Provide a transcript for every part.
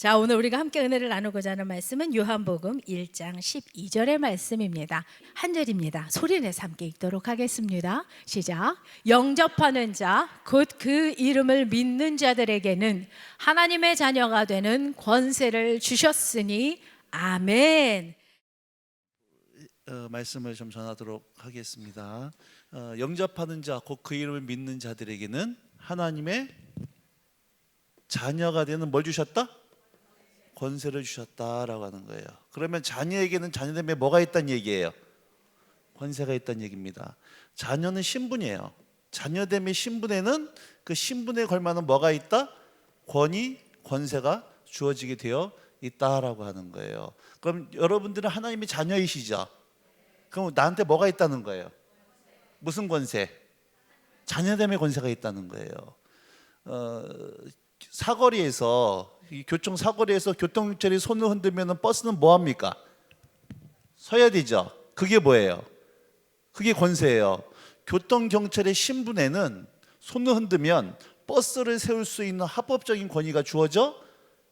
자, 오늘 우리가 함께 은혜를 나누고자 하는 말씀은 요한복음 1장 12절의 말씀입니다. 한 절입니다. 소리내서 함께 읽도록 하겠습니다. 시작. 영접하는 자, 곧 그 이름을 믿는 자들에게는 하나님의 자녀가 되는 권세를 주셨으니 아멘. 말씀을 좀 전하도록 하겠습니다. 영접하는 자, 곧 그 이름을 믿는 자들에게는 하나님의 자녀가 되는 뭘 주셨다? 권세를 주셨다라고 하는 거예요. 그러면 자녀에게는 자녀됨에 뭐가 있다는 얘기예요? 권세가 있다는 얘기입니다. 자녀는 신분이에요. 자녀됨의 신분에는 그 신분에 걸맞는 뭐가 있다? 권위, 권세가 주어지게 되어 있다라고 하는 거예요. 그럼 여러분들은 하나님의 자녀이시죠? 그럼 나한테 뭐가 있다는 거예요? 무슨 권세? 자녀됨의 권세가 있다는 거예요. 사거리에서 교통 사거리에서 교통경찰이 손을 흔들면 버스는 뭐 합니까? 서야 되죠. 그게 뭐예요? 그게 권세예요. 교통경찰의 신분에는 손을 흔들면 버스를 세울 수 있는 합법적인 권위가 주어져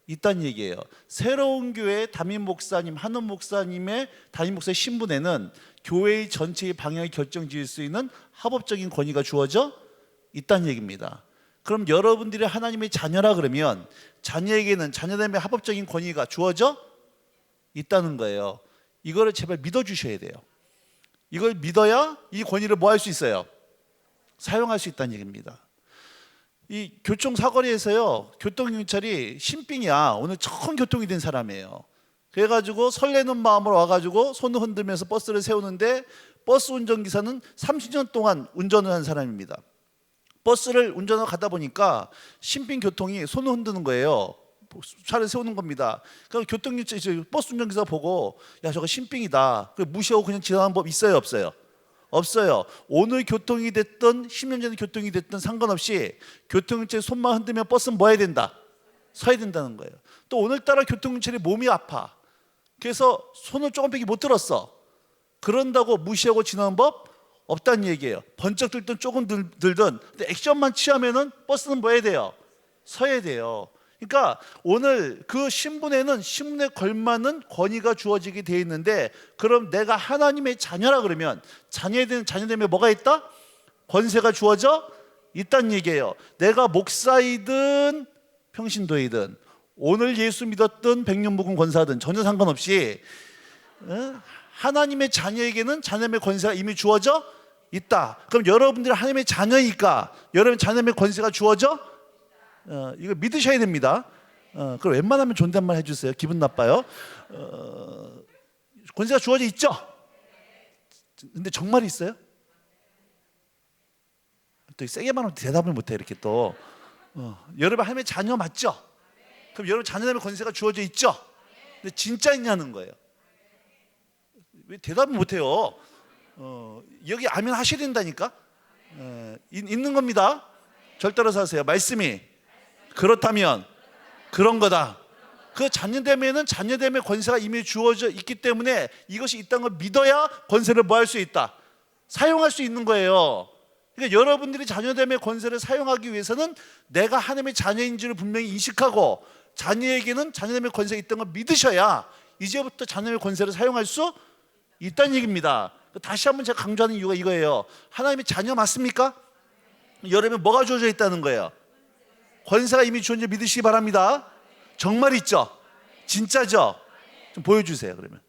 있다는 얘기예요. 새로운 교회 담임 목사님, 한원 목사님의 담임 목사의 신분에는 교회의 전체의 방향을 결정지을 수 있는 합법적인 권위가 주어져 있다는 얘기입니다. 그럼 여러분들이 하나님의 자녀라 그러면 자녀에게는 자녀됨의 합법적인 권위가 주어져 있다는 거예요. 이거를 제발 믿어주셔야 돼요. 이걸 믿어야 이 권위를 뭐 할 수 있어요? 사용할 수 있다는 얘기입니다. 이 교통 사거리에서요, 교통경찰이 신빙이야. 오늘 처음 교통이 된 사람이에요. 그래가지고 설레는 마음으로 와가지고 손을 흔들면서 버스를 세우는데 버스 운전기사는 30년 동안 운전을 한 사람입니다. 버스를 운전하고 가다 보니까 신빙교통이 손을 흔드는 거예요. 차를 세우는 겁니다. 그럼 교통경찰 버스 운전기사 보고 야 저거 신빙이다. 무시하고 그냥 지나가는 법 있어요, 없어요? 없어요. 오늘 교통이 됐든 10년 전에 교통이 됐든 상관없이 교통경찰이 손만 흔들면 버스는 뭐 해야 된다? 서야 된다는 거예요. 또 오늘따라 교통경찰이 몸이 아파. 그래서 손을 조금밖에 못 들었어. 그런다고 무시하고 지나는 법 없다는 얘기예요. 번쩍 들든 조금 들든 근데 액션만 취하면은 버스는 뭐 해야 돼요? 서야 돼요. 그러니까 오늘 그 신분에는 신분에 걸맞는 권위가 주어지게 되어 있는데 그럼 내가 하나님의 자녀라 그러면 자녀됨에 뭐가 있다? 권세가 주어져 있다는 얘기예요. 내가 목사이든 평신도이든 오늘 예수 믿었든 백년묵은 권사든 전혀 상관없이 하나님의 자녀에게는 자녀의 권세가 이미 주어져 있다. 그럼 여러분들이 하나님의 자녀니까 여러분 자녀의 권세가 주어져 이거 믿으셔야 됩니다. 그럼 웬만하면 존댓말 해주세요. 기분 나빠요. 권세가 주어져 있죠? 근데 정말 있어요? 또 세게 말하면 대답을 못해 이렇게 또 여러분 하나님의 자녀 맞죠? 그럼 여러분 자녀의 권세가 주어져 있죠? 근데 진짜 있냐는 거예요. 왜 대답을 못해요? 여기 아멘 하셔야 된다니까. 있는 겁니다. 절 따라서 하세요. 말씀이 그렇다면 그런 거다. 그 자녀됨에는 자녀됨의 권세가 이미 주어져 있기 때문에 이것이 있다는 걸 믿어야 권세를 뭐 할 수 있다? 사용할 수 있는 거예요. 그러니까 여러분들이 자녀됨의 권세를 사용하기 위해서는 내가 하나님의 자녀인지를 분명히 인식하고 자녀에게는 자녀됨의 권세가 있다는 걸 믿으셔야 이제부터 자녀의 권세를 사용할 수 있다는 얘기입니다. 다시 한번 제가 강조하는 이유가 이거예요. 하나님의 자녀 맞습니까? 여러분 뭐가 주어져 있다는 거예요? 권세가 이미 주어진 줄 믿으시기 바랍니다. 정말 있죠? 진짜죠? 좀 보여주세요. 그러면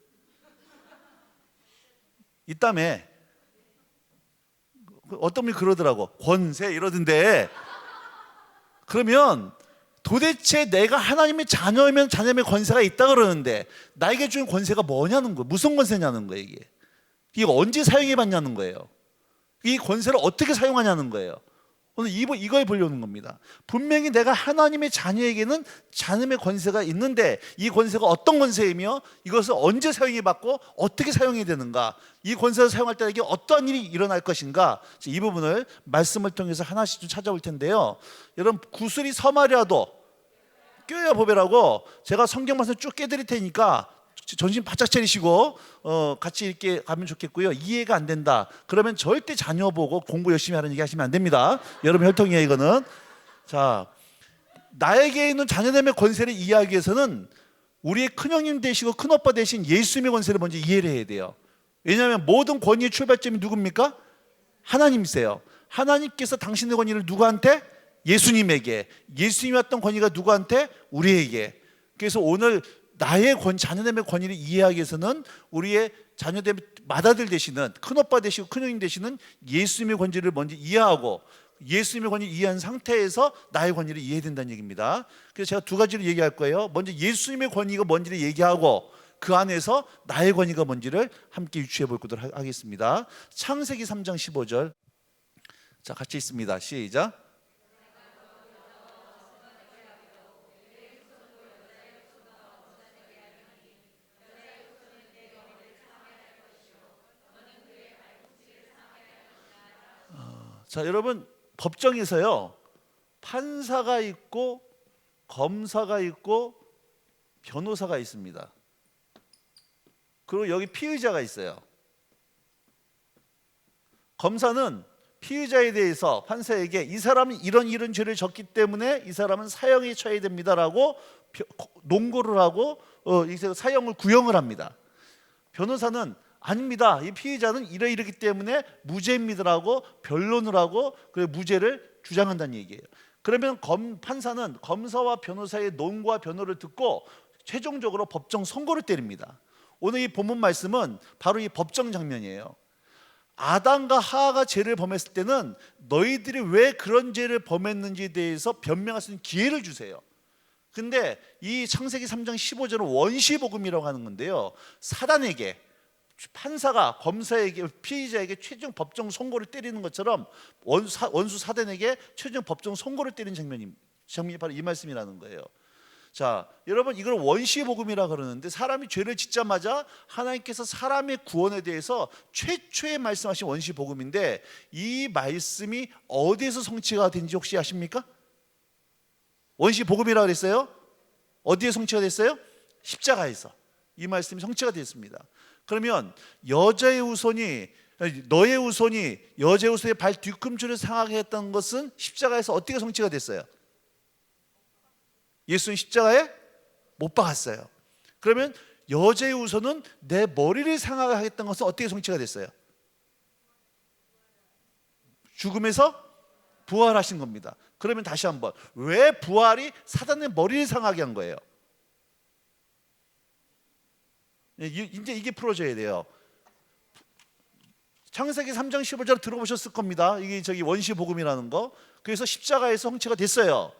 있다며. 어떤 분이 그러더라고. 권세 이러던데. 그러면 도대체 내가 하나님의 자녀이면 자녀의 권세가 있다 그러는데 나에게 주는 권세가 뭐냐는 거예요. 무슨 권세냐는 거예요. 이거 언제 사용해 봤냐는 거예요. 이 권세를 어떻게 사용하냐는 거예요. 오늘 이거에 보려는 겁니다. 분명히 내가 하나님의 자녀에게는 자녀의 권세가 있는데 이 권세가 어떤 권세이며 이것을 언제 사용해 봤고 어떻게 사용해야 되는가, 이 권세를 사용할 때 이게 어떠한 일이 일어날 것인가, 이 부분을 말씀을 통해서 하나씩 좀 찾아볼 텐데요. 여러분 구슬이 서말이라도 꿰어야 보배라고 제가 성경 말씀 쭉 깨드릴 테니까 정신 바짝 차리시고 같이 이렇게 가면 좋겠고요. 이해가 안 된다 그러면 절대 자녀 보고 공부 열심히 하는 얘기 하시면 안 됩니다. 여러분 혈통이에요 이거는. 자, 나에게 있는 자녀됨의 권세를 이해하기 위해서는 우리의 큰형님 되시고 큰오빠 되신 예수님의 권세를 먼저 이해를 해야 돼요. 왜냐하면 모든 권위의 출발점이 누굽니까? 하나님이세요. 하나님께서 당신의 권위를 누구한테? 예수님에게. 예수님이 왔던 권위가 누구한테? 우리에게. 그래서 오늘 나의 자녀됨의 권위를 이해하기 위해서는 우리의 자녀됨 맏아들 되시는 큰오빠 되시고 큰형님 되시는 예수님의 권위를 먼저 이해하고, 예수님의 권위를 이해한 상태에서 나의 권위를 이해해야 된다는 얘기입니다. 그래서 제가 두 가지를 얘기할 거예요. 먼저 예수님의 권위가 뭔지를 얘기하고, 그 안에서 나의 권위가 뭔지를 함께 유추해 보도록 하겠습니다. 창세기 3장 15절. 자, 같이 있습니다. 시작. 자, 여러분, 법정에서요, 판사가 있고 검사가 있고 변호사가 있습니다. 그리고 여기 피의자가 있어요. 검사는 피의자에 대해서 판사에게 이 사람은 이런 죄를 졌기 때문에 이 사람은 사형에 처해야 됩니다라고 논고를 하고 사형을 구형을 합니다. 변호사는 아닙니다, 이 피의자는 이러이러기 때문에 무죄입니다라고 변론을 하고 그 무죄를 주장한다는 얘기예요. 그러면 판사는 검사와 변호사의 논과 변호를 듣고 최종적으로 법정 선고를 때립니다. 오늘 이 본문 말씀은 바로 이 법정 장면이에요. 아담과 하와가 죄를 범했을 때는 너희들이 왜 그런 죄를 범했는지에 대해서 변명할 수 있는 기회를 주세요. 근데 이 창세기 3장 15절은 원시복음이라고 하는 건데요, 사단에게, 판사가 검사에게, 피의자에게 최종 법정 선고를 때리는 것처럼 원수 사단에게 최종 법정 선고를 때리는 장면이 바로 이 말씀이라는 거예요. 자, 여러분, 이걸 원시복음이라 그러는데, 사람이 죄를 짓자마자 하나님께서 사람의 구원에 대해서 최초에 말씀하신 원시복음인데, 이 말씀이 어디에서 성취가 된지 혹시 아십니까? 원시복음이라 그랬어요? 어디에 성취가 됐어요? 십자가에서 이 말씀이 성취가 됐습니다. 그러면 너의 후손이 여자의 후손의 발 뒤꿈치를 상하게 했던 것은 십자가에서 어떻게 성취가 됐어요? 예수는 십자가에 못 박았어요. 그러면 여자의 후손은 내 머리를 상하게 하겠다는 것은 어떻게 성취가 됐어요? 죽음에서 부활하신 겁니다. 그러면 다시 한번, 왜 부활이 사단의 머리를 상하게 한 거예요? 이제 이게 풀어져야 돼요. 창세기 3장 15절 들어보셨을 겁니다. 이게 원시복음이라는 거. 그래서 십자가에서 성취가 됐어요.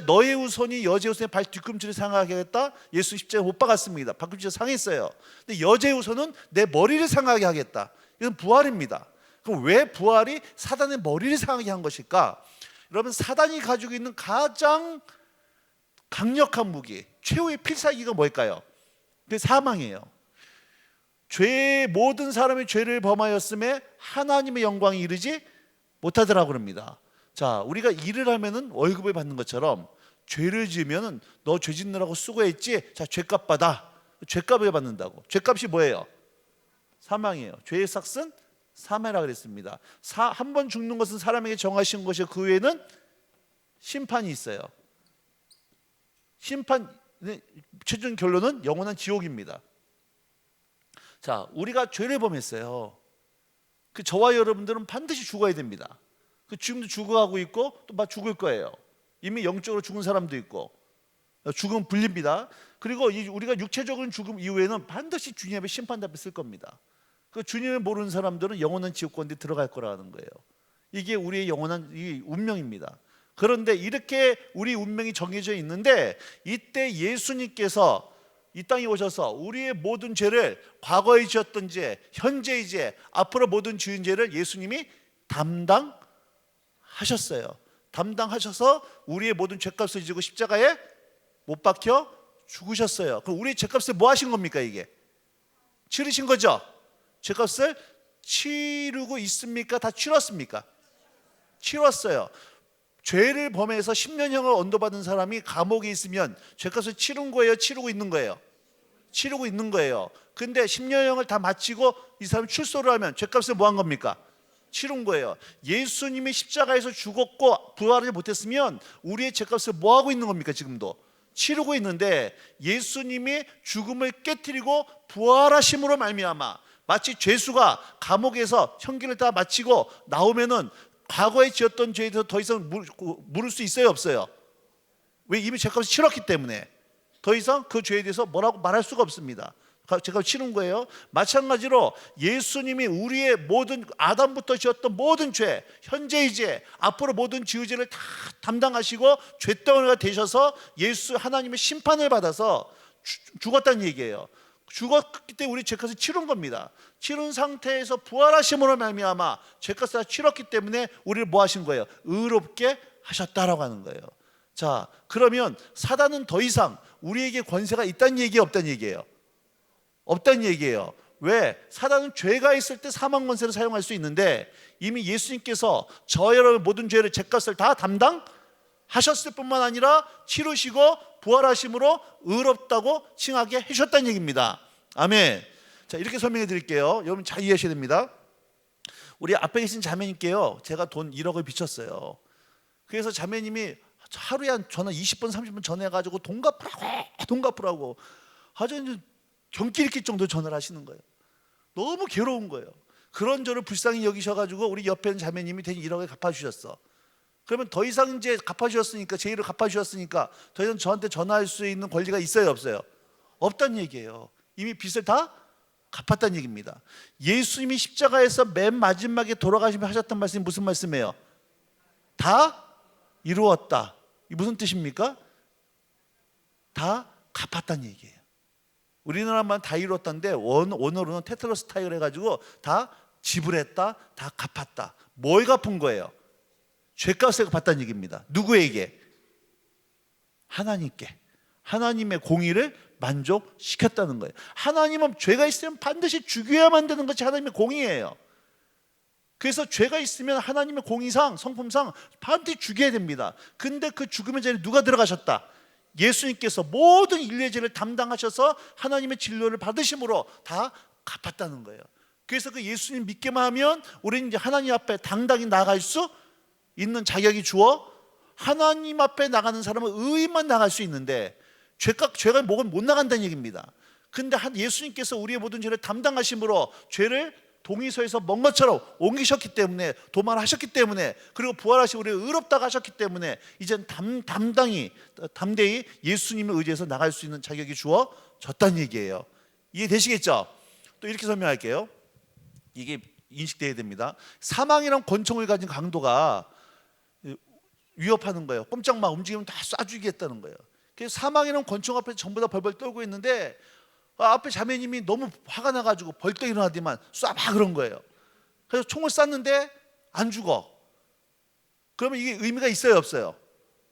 너의 후손이 여자의 후손의 발 뒤꿈치를 상하게 하겠다. 예수 십자가에 못 박았습니다. 발꿈치가 상했어요. 근데 여자의 후손은 내 머리를 상하게 하겠다. 이건 부활입니다. 그럼 왜 부활이 사단의 머리를 상하게 한 것일까? 여러분, 사단이 가지고 있는 가장 강력한 무기, 최후의 필살기가 뭘까요? 그게 사망이에요. 모든 사람이 죄를 범하였음에 하나님의 영광이 이르지 못하더라고 합니다. 자, 우리가 일을 하면은 월급을 받는 것처럼 죄를 지으면은 너 죄 짓느라고 수고했지? 자, 죄값 받아. 죄값을 받는다고. 죄값이 뭐예요? 사망이에요. 죄의 삭은 사망이라 그랬습니다. 한 번 죽는 것은 사람에게 정하신 것이고, 그 외에는 심판이 있어요. 최종 결론은 영원한 지옥입니다. 자, 우리가 죄를 범했어요. 저와 여러분들은 반드시 죽어야 됩니다. 지금도 죽어가고 있고 또 막 죽을 거예요. 이미 영적으로 죽은 사람도 있고, 죽음 불립니다. 그리고 우리가 육체적인 죽음 이후에는 반드시 주님 앞에 심판 답을 쓸 겁니다. 주님을 모르는 사람들은 영원한 지옥권에 들어갈 거라는 거예요. 이게 우리의 영원한 운명입니다. 그런데 이렇게 우리 운명이 정해져 있는데, 이때 예수님께서 이 땅에 오셔서 우리의 모든 죄를, 과거에 지었던 죄, 현재의 죄, 앞으로 모든 지은 죄를 예수님이 담당하셨어요. 담당하셔서 우리의 모든 죄값을 지고 십자가에 못 박혀 죽으셨어요. 그럼 우리의 죄값을 뭐 하신 겁니까? 이게 치르신 거죠? 죄값을 치르고 있습니까? 다 치렀습니까? 치렀어요. 죄를 범해서 10년형을 언도받은 사람이 감옥에 있으면 죄값을 치른 거예요? 치르고 있는 거예요? 치르고 있는 거예요. 근데 10년형을 다 마치고 이 사람이 출소를 하면 죄값을 뭐 한 겁니까? 치른 거예요. 예수님이 십자가에서 죽었고 부활을 못했으면 우리의 죄값을 뭐 하고 있는 겁니까? 지금도 치르고 있는데, 예수님이 죽음을 깨뜨리고 부활하심으로 말미암아 마치 죄수가 감옥에서 형기를 다 마치고 나오면은 과거에 지었던 죄에 대해서 더 이상 물을 수 있어요, 없어요? 왜? 이미 죄값을 치렀기 때문에 더 이상 그 죄에 대해서 뭐라고 말할 수가 없습니다. 제가 치른 거예요. 마찬가지로 예수님이 우리의 모든, 아담부터 지었던 모든 죄, 현재의 죄, 앞으로 모든 지을 죄를 다 담당하시고 죄덩어리가 되셔서 예수 하나님의 심판을 받아서 죽었다는 얘기예요. 죽었기 때문에 우리 죄값을 치른 겁니다. 치른 상태에서 부활하심으로 말미암아 죄값을 다 치렀기 때문에 우리를 뭐 하신 거예요? 의롭게 하셨다라고 하는 거예요. 자, 그러면 사단은 더 이상 우리에게 권세가 있다는 얘기예요, 없다는 얘기예요? 없다는 얘기예요. 왜? 사단은 죄가 있을 때 사망 권세를 사용할 수 있는데, 이미 예수님께서 저 여러분 모든 죄를, 죄값을 다 담당하셨을 뿐만 아니라 치르시고 부활하심으로 의롭다고 칭하게 해주셨다는 얘기입니다. 아멘. 자, 이렇게 설명해 드릴게요. 여러분 잘 이해하셔야 됩니다. 우리 앞에 계신 자매님께요, 제가 돈 1억을 빚었어요. 그래서 자매님이 하루에 한 전화 20분 30분 전화해가지고 돈 갚으라고 아주 이제 경기를 낄 정도로 전화를 하시는 거예요. 너무 괴로운 거예요. 그런 저를 불쌍히 여기셔가지고 우리 옆에 있는 자매님이 대신 1억을 갚아주셨어. 그러면 더 이상 이제 갚아주셨으니까, 제 일을 갚아주셨으니까 더 이상 저한테 전화할 수 있는 권리가 있어요, 없어요? 없다는 얘기예요. 이미 빚을 다 갚았다는 얘기입니다. 예수님이 십자가에서 맨 마지막에 돌아가시며 하셨던 말씀이 무슨 말씀이에요? 다 이루었다. 이 무슨 뜻입니까? 다 갚았다는 얘기예요. 우리나라만 다 이뤘다는데 원어로는 테트로스타이를 해가지고 다 지불했다, 다 갚았다. 뭘 갚은 거예요? 죄값을 갚았다는 얘기입니다. 누구에게? 하나님께. 하나님의 공의를 만족시켰다는 거예요. 하나님은 죄가 있으면 반드시 죽여야만 되는 것이 하나님의 공의예요. 그래서 죄가 있으면 하나님의 공의상, 성품상 반드시 죽여야 됩니다. 근데 그 죽음의 자리에 누가 들어가셨다? 예수님께서 모든 인류의 죄를 담당하셔서 하나님의 진료를 받으심으로 다 갚았다는 거예요. 그래서 그 예수님 믿기만 하면 우리는 이제 하나님 앞에 당당히 나갈 수 있는 자격이 주어, 하나님 앞에 나가는 사람은 의인만 나갈 수 있는데 죄가 목은 못 나간다는 얘기입니다. 근데 예수님께서 우리의 모든 죄를 담당하심으로 죄를 동의서에서 먼 것처럼 옮기셨기 때문에, 도말하셨기 때문에, 그리고 부활하시고 우리를 의롭다고 하셨기 때문에 이젠 담대히 예수님을 의지해서 나갈 수 있는 자격이 주어졌다는 얘기예요. 이해되시겠죠? 또 이렇게 설명할게요. 이게 인식돼야 됩니다. 사망이란 권총을 가진 강도가 위협하는 거예요. 꼼짝마 움직이면 다 쏴주겠다는 거예요. 그래서 사망이란 권총 앞에 전부 다 벌벌 떨고 있는데 앞에 자매님이 너무 화가 나가지고 벌떡 일어나더만 쏴봐 그런 거예요. 그래서 총을 쐈는데 안 죽어. 그러면 이게 의미가 있어요, 없어요?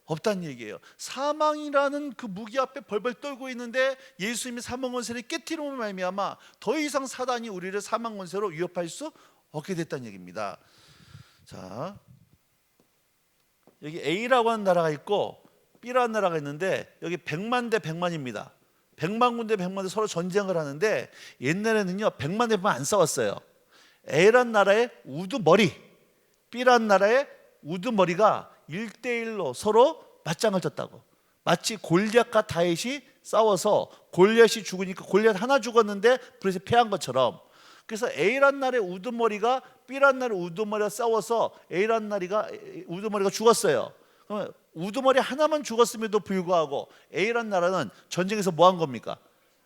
없다는 얘기예요. 사망이라는 그 무기 앞에 벌벌 떨고 있는데 예수님이 사망 권세를 깨뜨림으로 말미암아 더 이상 사단이 우리를 사망 권세로 위협할 수 없게 됐다는 얘기입니다. 자, 여기 A라고 하는 나라가 있고 B라는 나라가 있는데, 여기 100만 대 100만입니다. 100만 군데 100만 대 서로 전쟁을 하는데, 옛날에는요 100만 대 100만 안 싸웠어요. A란 나라의 우두머리, B란 나라의 우두머리가 1대1로 서로 맞짱을 떴다고. 마치 골리앗과 다윗이 싸워서 골리앗이 죽으니까 골리앗 하나 죽었는데 그래서 패한 것처럼, 그래서 A란 나라의 우두머리가 B란 나라의 우두머리가 싸워서 A란 나라가 우두머리가 죽었어요. 그러면 우두머리 하나만 죽었음에도 불구하고 A란 나라는 전쟁에서 뭐 한 겁니까?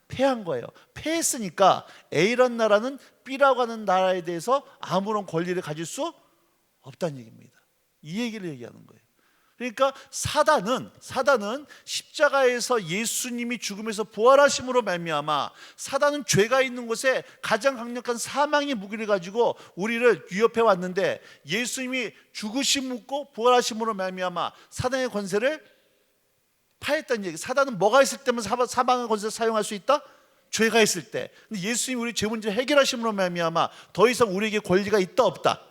패한 거예요. 패했으니까 A란 나라는 B라고 하는 나라에 대해서 아무런 권리를 가질 수 없다는 얘기입니다. 이 얘기를 얘기하는 거예요. 그러니까 사단은 십자가에서 예수님이 죽음에서 부활하심으로 말미암아, 사단은 죄가 있는 곳에 가장 강력한 사망의 무기를 가지고 우리를 위협해 왔는데, 예수님이 죽으심고 부활하심으로 말미암아 사단의 권세를 파했다는 얘기. 사단은 뭐가 있을 때만 사망의 권세를 사용할 수 있다? 죄가 있을 때. 근데 예수님이 우리 죄 문제를 해결하심으로 말미암아 더 이상 우리에게 권리가 있다, 없다?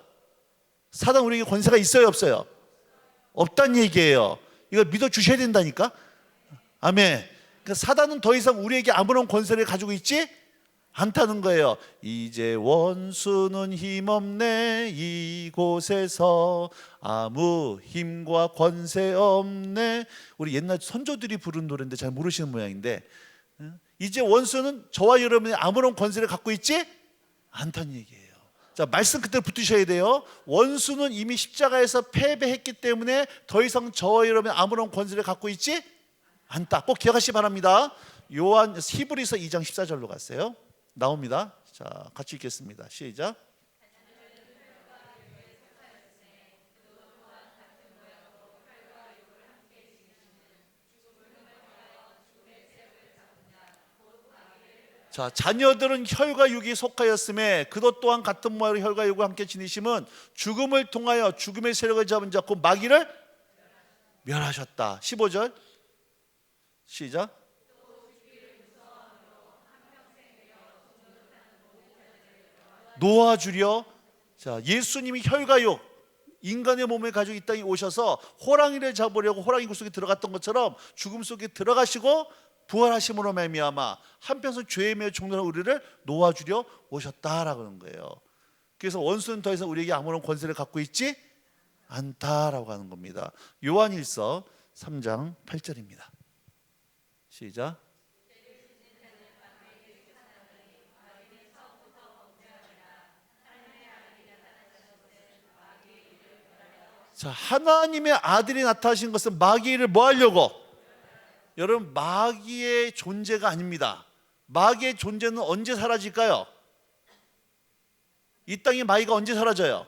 사단 우리에게 권세가 있어요, 없어요? 없다는 얘기예요. 이걸 믿어주셔야 된다니까. 아멘. 그러니까 사단은 더 이상 우리에게 아무런 권세를 가지고 있지 않다는 거예요. 이제 원수는 힘없네 이곳에서 아무 힘과 권세 없네. 우리 옛날 선조들이 부른 노래인데 잘 모르시는 모양인데, 이제 원수는 저와 여러분의 아무런 권세를 갖고 있지 않다는 얘기예요. 자, 말씀 그대로 붙으셔야 돼요. 원수는 이미 십자가에서 패배했기 때문에 더 이상 저와 여러분의 아무런 권세를 갖고 있지 않다. 꼭 기억하시기 바랍니다. 요한 히브리서 2장 14절로 갔어요. 나옵니다. 자, 같이 읽겠습니다. 시작. 자, 자녀들은 혈과 육이 속하였음에 그도 또한 같은 모양으로 혈과 육과 함께 지니심은 죽음을 통하여 죽음의 세력을 잡은 자 곧 마귀를 멸하셨다. 15절 시작. 놓아주려. 자, 예수님이 혈과 육, 인간의 몸을 가지고 이 땅에 오셔서 호랑이를 잡으려고 호랑이 굴 속에 들어갔던 것처럼 죽음 속에 들어가시고 부활하심으로 말미암아 한평생 죄에 매여 종노한 우리를 놓아주려 오셨다라고 하는 거예요. 그래서 원수는 더 이상 우리에게 아무런 권세를 갖고 있지 않다라고 하는 겁니다. 요한일서 3장 8절입니다. 시작. 자, 하나님의 아들이 나타나신 것은 마귀를 뭐 하려고? 여러분, 마귀의 존재가 아닙니다. 마귀의 존재는 언제 사라질까요? 이 땅에 마귀가 언제 사라져요?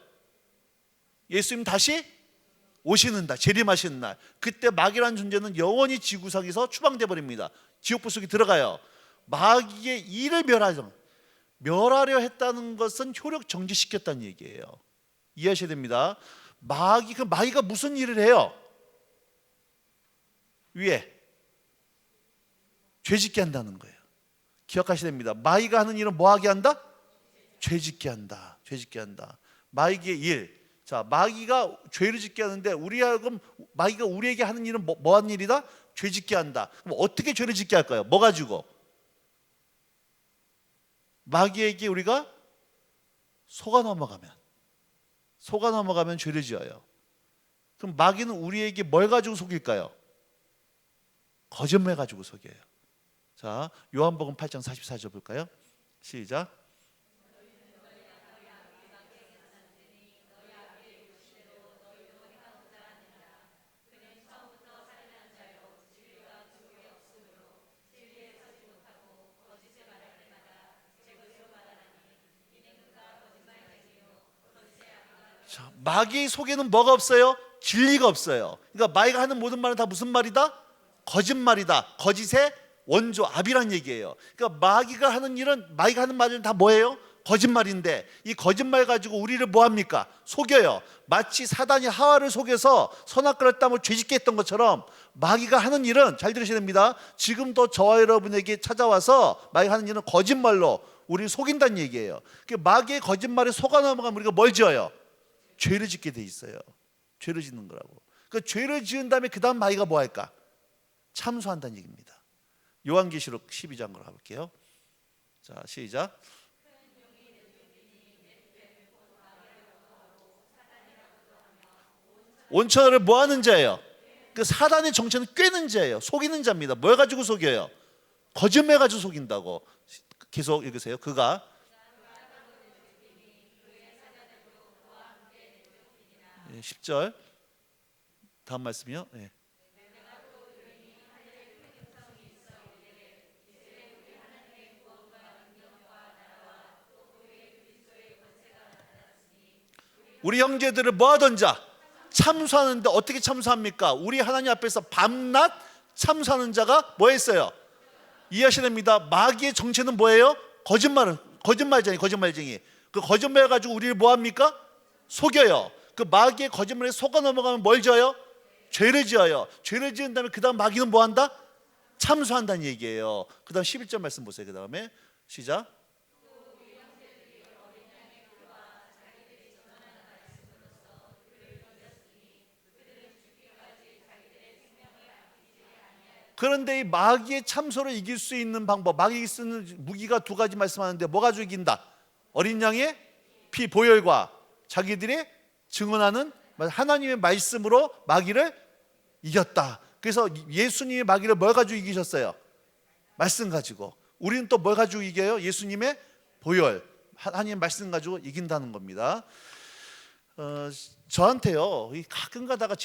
예수님 다시 오시는 날, 재림하시는 날. 그때 마귀라는 존재는 영원히 지구상에서 추방돼 버립니다. 지옥불 속에 들어가요. 마귀의 일을 멸하려 했다는 것은 효력 정지시켰다는 얘기예요. 이해하셔야 됩니다. 마귀가 무슨 일을 해요? 위에 죄짓게 한다는 거예요. 기억하셔야 됩니다. 마귀가 하는 일은 뭐 하게 한다? 죄짓게 한다. 죄짓게 한다. 마귀의 일. 자, 마귀가 죄를 짓게 하는데 마귀가 우리에게 하는 일은 뭐 하는 일이다? 죄짓게 한다. 그럼 어떻게 죄를 짓게 할까요? 뭐 가지고? 마귀에게 우리가 속아 넘어가면 죄를 지어요. 그럼 마귀는 우리에게 뭘 가지고 속일까요? 거짓말 가지고 속여요. 자, 요한복음 8장 44절 볼까요? 시작. 자, 마귀의 속에는 뭐가 없어요? 진리가 없어요. 그러니까 마귀가 하는 모든 말은 다 무슨 말이다? 거짓말이다. 거짓의 원조 압이란 얘기예요. 그러니까 마귀가 하는 말은 다 뭐예요? 거짓말인데 이 거짓말 가지고 우리를 뭐 합니까? 속여요. 마치 사단이 하와를 속여서 선악과를 따먹어 죄짓게 했던 것처럼 마귀가 하는 일은, 잘 들으셔야 됩니다, 지금도 저와 여러분에게 찾아와서 마귀가 하는 일은 거짓말로 우리를 속인다는 얘기예요. 마귀의 거짓말에 속아 넘어가면 우리가 뭘 지어요? 죄를 짓게 돼 있어요. 죄를 짓는 거라고. 그 죄를 지은 다음에 그 다음 마귀가 뭐 할까? 참소한다는 얘기입니다. 요한계시록 12장으로 가볼게요. 자, 시작. 온천을 뭐 하는 자예요? 그 사단의 정체는 꿰는 자예요. 속이는 자입니다. 뭘 가지고 속여요? 거짓말 가지고 속인다고. 계속 읽으세요. 그가 10절 다음 말씀이요. 네. 우리 형제들을 뭐 하던 자? 참수하는데 어떻게 참수합니까? 우리 하나님 앞에서 밤낮 참수하는 자가 뭐 했어요? 이해하셔야 됩니다. 마귀의 정체는 뭐예요? 거짓말쟁이. 그 거짓말 가지고 우리를 뭐 합니까? 속여요. 그 마귀의 거짓말에 속아 넘어가면 뭘 지어요? 죄를 지어요. 죄를 지은 다음에 그 다음 마귀는 뭐 한다? 참수한다는 얘기예요. 그 다음 11절 말씀 보세요. 그 다음에 시작. 그런데 이 마귀의 참소를 이길 수 있는 방법, 마귀가 쓰는 무기가 두 가지 말씀하는데 뭐가 죽인다? 어린 양의 피, 보혈과 자기들이 증언하는 하나님의 말씀으로 마귀를 이겼다. 그래서 예수님이 마귀를 뭘 가지고 이기셨어요? 말씀 가지고. 우리는 또 뭘 가지고 이겨요? 예수님의 보혈, 하나님의 말씀 가지고 이긴다는 겁니다. 저한테요, 가끔 가다가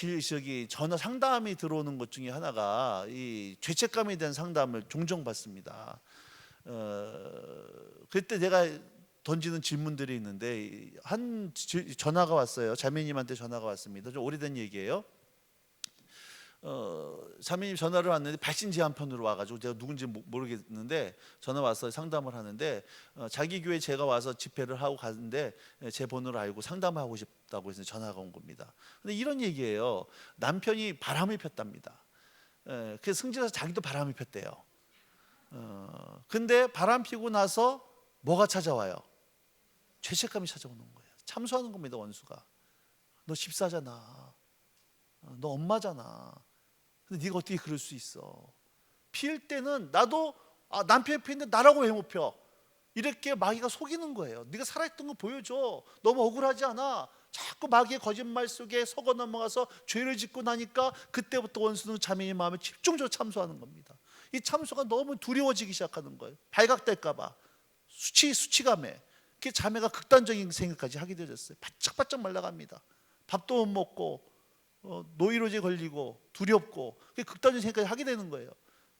전화 상담이 들어오는 것 중에 하나가 이 죄책감에 대한 상담을 종종 받습니다. 그때 제가 던지는 질문들이 있는데 전화가 왔어요. 자매님한테 전화가 왔습니다. 좀 오래된 얘기예요. 자매님 전화를 왔는데 발신지 한 편으로 와가지고 제가 누군지 모르겠는데 전화 와서 상담을 하는데 자기 교회 제가 와서 집회를 하고 가는데 제 번호를 알고 상담하고 싶다고 해서 전화가 온 겁니다. 근데 이런 얘기예요. 남편이 바람을 폈답니다. 그래서 승진해서 자기도 바람을 폈대요. 근데 바람 피고 나서 뭐가 찾아와요? 죄책감이 찾아오는 거예요. 참소하는 겁니다. 원수가. 너 집사잖아. 너 엄마잖아. 근데 네가 어떻게 그럴 수 있어? 피울 때는 나도 남편이 피는데 나라고 왜 못 펴? 이렇게 마귀가 속이는 거예요. 네가 살아있던 거 보여줘. 너무 억울하지 않아? 자꾸 마귀의 거짓말 속에 속아 넘어가서 죄를 짓고 나니까 그때부터 원수는 자매의 마음에 집중적으로 참소하는 겁니다. 이 참소가 너무 두려워지기 시작하는 거예요. 발각될까 봐. 수치감에. 그 자매가 극단적인 생각까지 하게 되었어요. 바짝바짝 말라갑니다. 밥도 못 먹고 노이로제 걸리고 두렵고 극단적인 생각까지 하게 되는 거예요.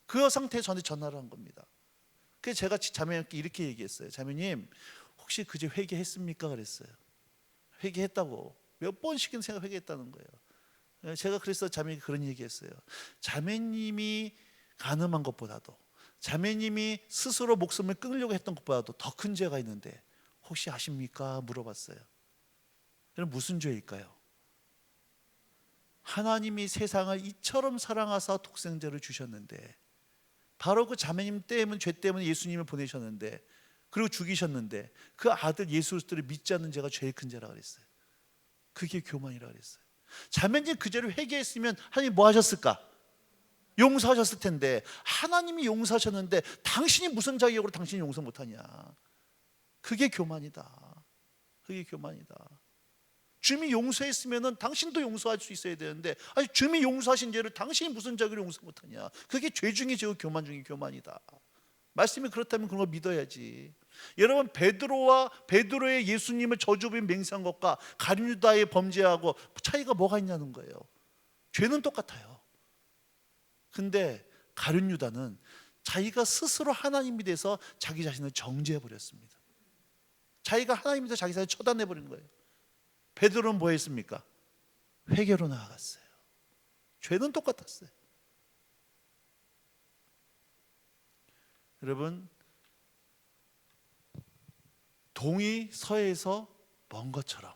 그 상태에 저한테 전화를 한 겁니다. 그래서 제가 자매님께 이렇게 얘기했어요. 자매님 혹시 그제 회개했습니까? 그랬어요. 회개했다고. 몇 번씩은 회개했다는 거예요. 제가 그래서 자매님께 그런 얘기했어요. 자매님이 간음한 것보다도 자매님이 스스로 목숨을 끊으려고 했던 것보다도 더 큰 죄가 있는데 혹시 아십니까? 물어봤어요. 그럼 무슨 죄일까요? 하나님이 세상을 이처럼 사랑하사 독생자를 주셨는데 바로 그 자매님 때문에 죄 때문에 예수님을 보내셨는데 그리고 죽이셨는데 그 아들 예수 그리스도를 믿지 않는 죄가 제일 큰 죄라 그랬어요. 그게 교만이라 그랬어요. 자매님 그 죄를 회개했으면 하나님 뭐 하셨을까? 용서하셨을 텐데 하나님이 용서하셨는데 당신이 무슨 자격으로 당신이 용서 못하냐? 그게 교만이다. 그게 교만이다. 주님이 용서했으면 당신도 용서할 수 있어야 되는데 아니 주님이 용서하신 죄를 당신이 무슨 자격으로 용서 못하냐? 그게 죄 중에 죄고 교만 중에 교만이다. 말씀이 그렇다면 그런 걸 믿어야지. 여러분 베드로의 예수님을 저주부인 맹세한 것과 가룟유다의 범죄하고 차이가 뭐가 있냐는 거예요. 죄는 똑같아요. 근데 가룟유다는 자기가 스스로 하나님이 돼서 자기 자신을 정죄해 버렸습니다. 자기가 하나님이 돼서 자기 자신을 처단해 버린 거예요. 베드로는 뭐 했습니까? 회개로 나아갔어요. 죄는 똑같았어요. 여러분 동이 서에서 먼 것처럼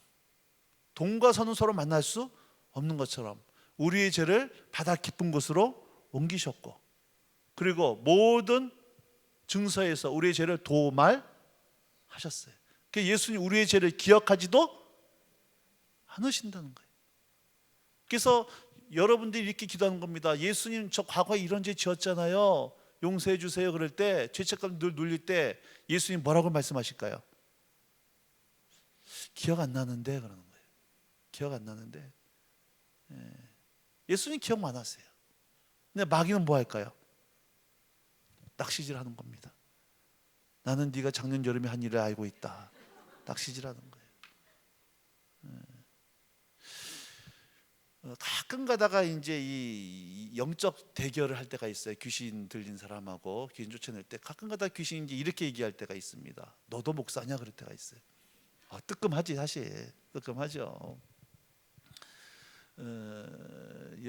동과 서는 서로 만날 수 없는 것처럼 우리의 죄를 바다 깊은 곳으로 옮기셨고 그리고 모든 증서에서 우리의 죄를 도말하셨어요. 예수님 우리의 죄를 기억하지도 않으신다는 거예요. 그래서 여러분들이 이렇게 기도하는 겁니다. 예수님 저 과거에 이런 죄 지었잖아요. 용서해 주세요. 그럴 때 죄책감 늘 눌릴 때 예수님 뭐라고 말씀하실까요? 기억 안 나는데 그러는 거예요. 기억 안 나는데. 예수님 기억만 하세요. 근데 마귀는 뭐 할까요? 낚시질 하는 겁니다. 나는 네가 작년 여름에 한 일을 알고 있다. 낚시질 하는 거예요. 가끔 가다가 이제 이 영적 대결을 할 때가 있어요. 귀신 들린 사람하고 귀신 쫓아낼 때 가끔 가다가 귀신이 이제 이렇게 얘기할 때가 있습니다. 너도 목사냐 그럴 때가 있어요. 뜨끔하지 사실. 뜨끔하죠.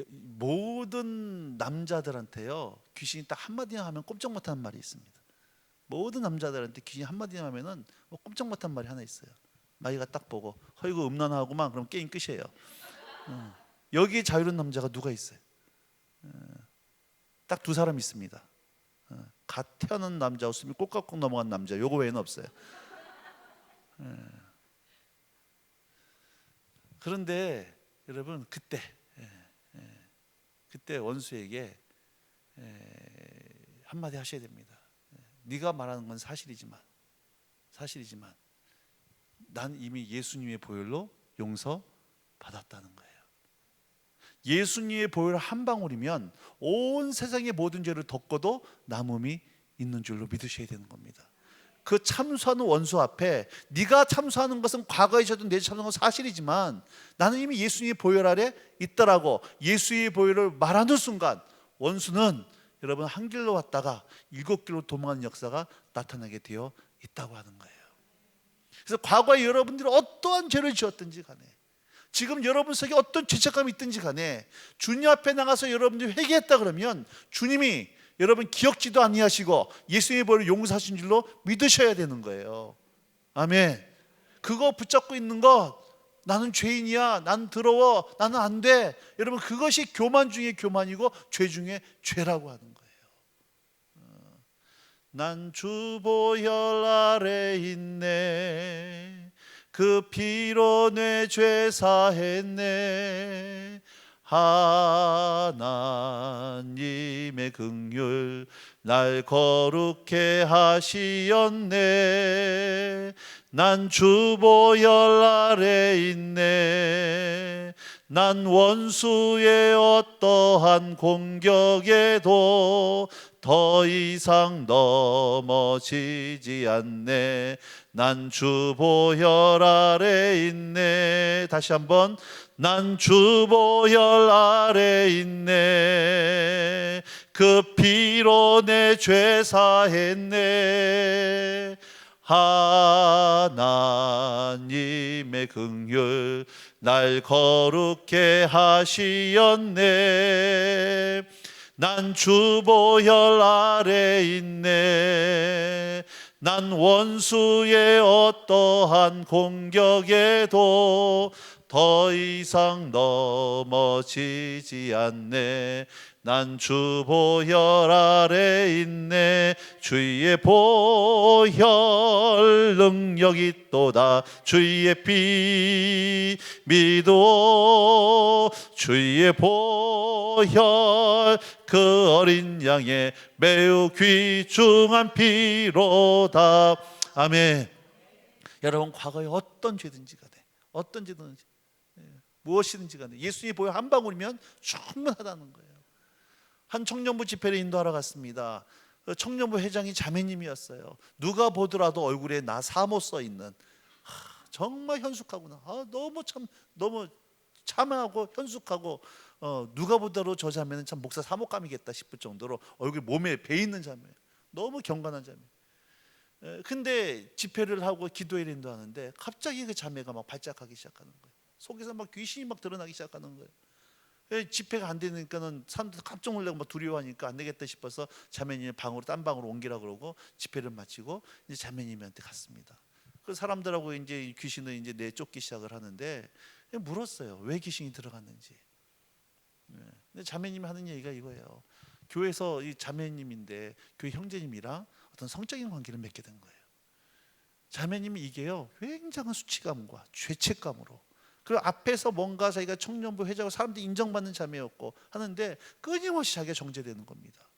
모든 남자들한테요 귀신이 딱 한마디나 하면 꼼짝 못하는 말이 있습니다. 모든 남자들한테 귀신이 한마디나 하면은 꼼짝 못하는 말이 하나 있어요. 마귀가 딱 보고 허이고 음란하구만 그럼 게임 끝이에요. 여기에 자유로운 남자가 누가 있어요? 딱 두 사람 있습니다. 갓 태어난 남자 웃음이 꼭깍꼭 넘어간 남자 요거 외에는 없어요. 그런데 여러분 그때 원수에게 한마디 하셔야 됩니다. 네가 말하는 건 사실이지만 난 이미 예수님의 보혈로 용서받았다는 거예요. 예수님의 보혈 한 방울이면 온 세상의 모든 죄를 덮고도 남음이 있는 줄로 믿으셔야 되는 겁니다. 그 참수하는 원수 앞에 네가 참수하는 것은 과거에 저도 내 참수한 건 사실이지만 나는 이미 예수님의 보혈 아래 있더라고 예수의 보혈을 말하는 순간 원수는 여러분 한 길로 왔다가 7길로 도망하는 역사가 나타나게 되어 있다고 하는 거예요. 그래서 과거에 여러분들이 어떠한 죄를 지었든지 간에 지금 여러분 속에 어떤 죄책감이 있든지 간에 주님 앞에 나가서 여러분들이 회개했다 그러면 주님이 여러분 기억지도 아니하시고 예수님의 보혈을 용서하신 줄로 믿으셔야 되는 거예요. 아멘. 그거 붙잡고 있는 것 나는 죄인이야, 나는 더러워, 나는 안 돼, 여러분 그것이 교만 중에 교만이고 죄 중에 죄라고 하는 거예요. 난 주 보혈 아래 있네, 그 피로 내 죄 사했네, 하나님의 긍휼 날 거룩해 하시었네, 난 주 보혈 아래 있네, 난 원수의 어떠한 공격에도 더 이상 넘어지지 않네, 난 주 보혈 아래 있네. 다시 한번, 난 주 보혈 아래 있네, 그 피로 내 죄 사했네, 하나님의 긍휼 날 거룩해 하시었네, 난 주 보혈 아래 있네, 난 원수의 어떠한 공격에도 더 이상 넘어지지 않네, 난 주 보혈 아래 있네, 주의 보혈 능력이 있도다, 주의 피 믿어, 주의 보혈 그 어린 양의 매우 귀중한 피로다. 아멘. 여러분 과거에 어떤 죄든지 간에 어떤 죄든지 무엇이든지 간에 예수님의 보혈 한 방울이면 충분하다는 거예요. 한 청년부 집회를 인도하러 갔습니다. 청년부 회장이 자매님이었어요. 누가 보더라도 얼굴에 나 사모 써 있는, 정말 현숙하구나, 너무 참하고 현숙하고, 누가 보더라도 저 자매는 참 목사 사모감이겠다 싶을 정도로 얼굴 몸에 배 있는 자매예요. 너무 경건한 자매. 근데 집회를 하고 기도회를 인도하는데 갑자기 그 자매가 막 발작하기 시작하는 거예요. 속에서 막 귀신이 막 드러나기 시작하는 거예요. 집회가 안 되니까는 사람들 깜짝 놀라고 막 두려워하니까 안 되겠다 싶어서 자매님 방으로, 딴 방으로 옮기라 그러고 집회를 마치고 이제 자매님한테 갔습니다. 그 사람들하고 이제 귀신을 이제 내쫓기 시작을 하는데 물었어요. 왜 귀신이 들어갔는지. 근데 자매님이 하는 얘기가 이거예요. 교회에서 이 자매님인데 교회 형제님이랑 어떤 성적인 관계를 맺게 된 거예요. 자매님이 이게요 굉장한 수치감과 죄책감으로, 그리고 앞에서 뭔가 자기가 청년부 회장으로 사람들이 인정받는 자매였고 하는데 끊임없이 자기가 정죄되는 겁니다.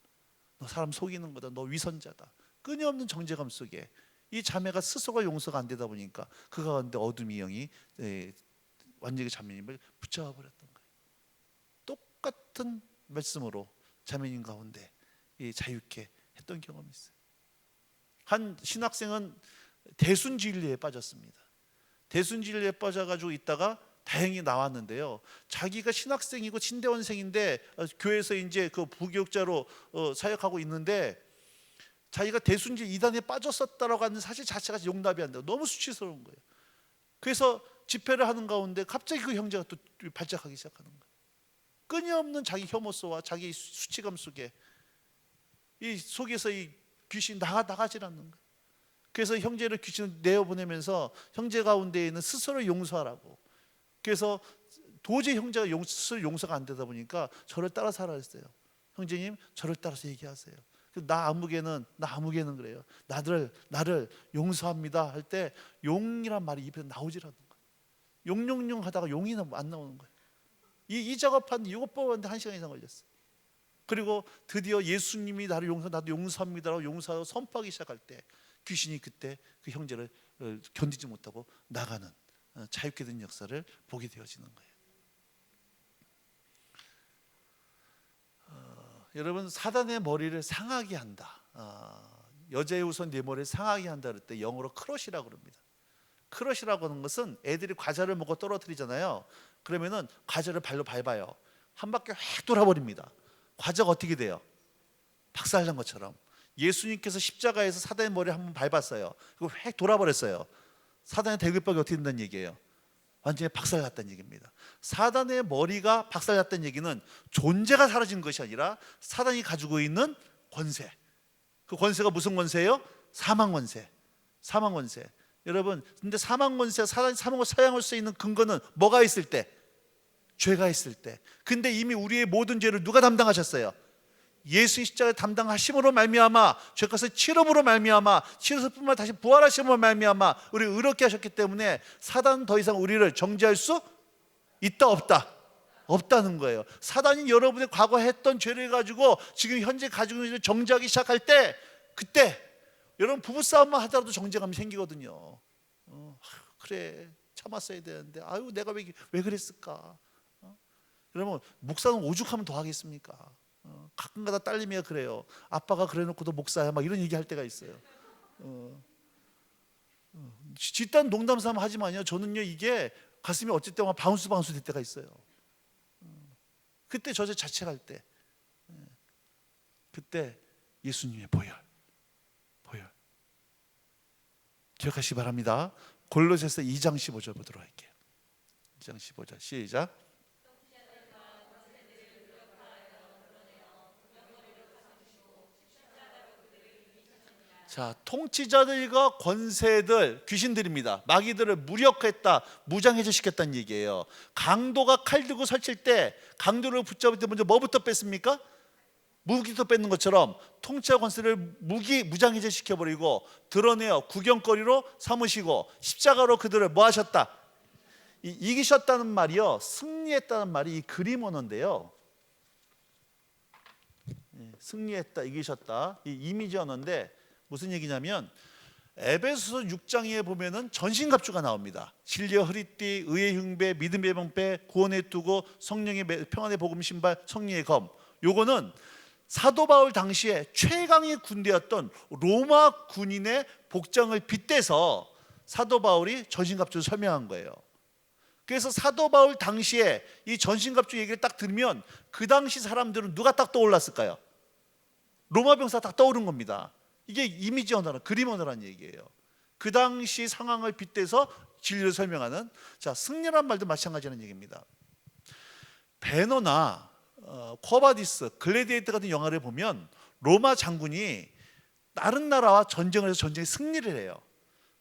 너 사람 속이는 거다, 너 위선자다, 끊임없는 정죄감 속에 이 자매가 스스로가 용서가 안 되다 보니까 그 가운데 어둠의 영이 완전히 자매님을 붙잡아 버렸던 거예요. 똑같은 말씀으로 자매님 가운데 자유케 했던 경험이 있어요. 한 신학생은 대순진리에 빠졌습니다. 대순진리에 빠져가지고 있다가 다행히 나왔는데요. 자기가 신학생이고 신대원생인데 교회에서 이제 그 부교육자로 사역하고 있는데 자기가 대순진리 이단에 빠졌었다라고 하는 사실 자체가 용납이 안 돼요. 너무 수치스러운 거예요. 그래서 집회를 하는 가운데 갑자기 그 형제가 또 발작하기 시작하는 거예요. 끊임없는 자기 혐오소와 자기 수치감 속에 이 속에서 이 귀신이 나가질 않는 거예요. 그래서 형제를 귀신을 내어보내면서 형제 가운데 있는 스스로 용서하라고. 그래서 도저히 형제가 스스로 용서가 안 되다 보니까 저를 따라서 하라 했어요. 형제님 저를 따라서 얘기하세요. 나 아무개는 그래요. 나를 용서합니다 할 때 용이란 말이 입에서 나오질 않는 거예요. 용용용 하다가 용이 안 나오는 거예요. 이 작업하는데 7번 하는데 1시간 이상 걸렸어요. 그리고 드디어 예수님이 나를 나도 용서합니다라고 용서하고 선포하기 시작할 때 귀신이 그때 그 형제를 견디지 못하고 나가는 자유케 된 역사를 보게 되어지는 거예요. 여러분, 사단의 머리를 상하게 한다. 여자의 우선 내 머리를 상하게 한다 그럴 때 영어로 크러시라고 그럽니다. 크러시라고 하는 것은 애들이 과자를 먹고 떨어뜨리잖아요. 그러면은 과자를 발로 밟아요. 한 바퀴 확 돌아버립니다. 과자가 어떻게 돼요? 박살난 것처럼. 예수님께서 십자가에서 사단의 머리를 한번 밟았어요. 그리고 획 돌아버렸어요. 사단의 대글박이 어떻게 된다는 얘기예요? 완전히 박살났다는 얘기입니다. 사단의 머리가 박살났다는 얘기는 존재가 사라진 것이 아니라 사단이 가지고 있는 권세. 그 권세가 무슨 권세예요? 사망 권세. 사망 권세. 여러분, 근데 사망 권세, 사단이 사망을 사용할 수 있는 근거는 뭐가 있을 때? 죄가 있을 때. 근데 이미 우리의 모든 죄를 누가 담당하셨어요? 예수의 십자가를 담당하심으로 말미암아, 죄값을 치름으로 말미암아, 치르서뿐만 다시 부활하심으로 말미암아 우리를 의롭게 하셨기 때문에 사단은 더 이상 우리를 정죄할 수 있다 없다? 없다는 거예요. 사단이 여러분의 과거 했던 죄를 가지고 지금 현재 가지고 있는 죄를 정죄하기 시작할 때, 그때 여러분 부부싸움만 하더라도 정죄감이 생기거든요. 그래, 참았어야 되는데 아유 내가 왜 그랬을까? 여러분, 목사는 오죽하면 더 하겠습니까? 가끔가다 딸내미가 그래요. 아빠가 그래놓고도 목사야 막 이런 얘기할 때가 있어요. 집단 농담 삼아 하지만요, 저는요 이게 가슴이 어쩔 때 바운스 될 때가 있어요. 그때 저제 자책할 때, 그때 예수님의 보혈 기억하시기 바랍니다. 골로새서 2장 15절 보도록 할게요. 2장 15절 시작. 자, 통치자들과 권세들, 귀신들입니다. 마귀들을 무력했다, 무장해제시켰다는 얘기예요. 강도가 칼 들고 설칠 때, 강도를 붙잡을 때 먼저 뭐부터 뺐습니까? 무기부터 뺏는 것처럼 통치자 권세를 무장해제시켜버리고 드러내어 구경거리로 삼으시고 십자가로 그들을 뭐 하셨다? 이기셨다는 말이요, 승리했다는 말이 이 그림 언어인데요, 승리했다, 이기셨다, 이 이미지 언어인데 무슨 얘기냐면 에베소서 6장에 보면은 전신갑주가 나옵니다. 진리의 허리띠, 의의 흉배, 믿음의 방패, 구원의 투구, 성령의 평안의 복음 신발, 성령의 검. 요거는 사도 바울 당시에 최강의 군대였던 로마 군인의 복장을 빗대서 사도 바울이 전신갑주를 설명한 거예요. 그래서 사도 바울 당시에 이 전신갑주 얘기를 딱 들으면 그 당시 사람들은 누가 딱 떠올랐을까요? 로마 병사 딱 떠오른 겁니다. 이게 이미지 언어라, 그림 언어라는 얘기예요. 그 당시 상황을 빗대서 진리를 설명하는, 자, 승리란 말도 마찬가지라는 얘기입니다. 베너나 코바디스, 글래디에이터 같은 영화를 보면 로마 장군이 다른 나라와 전쟁을 해서 전쟁에 승리를 해요.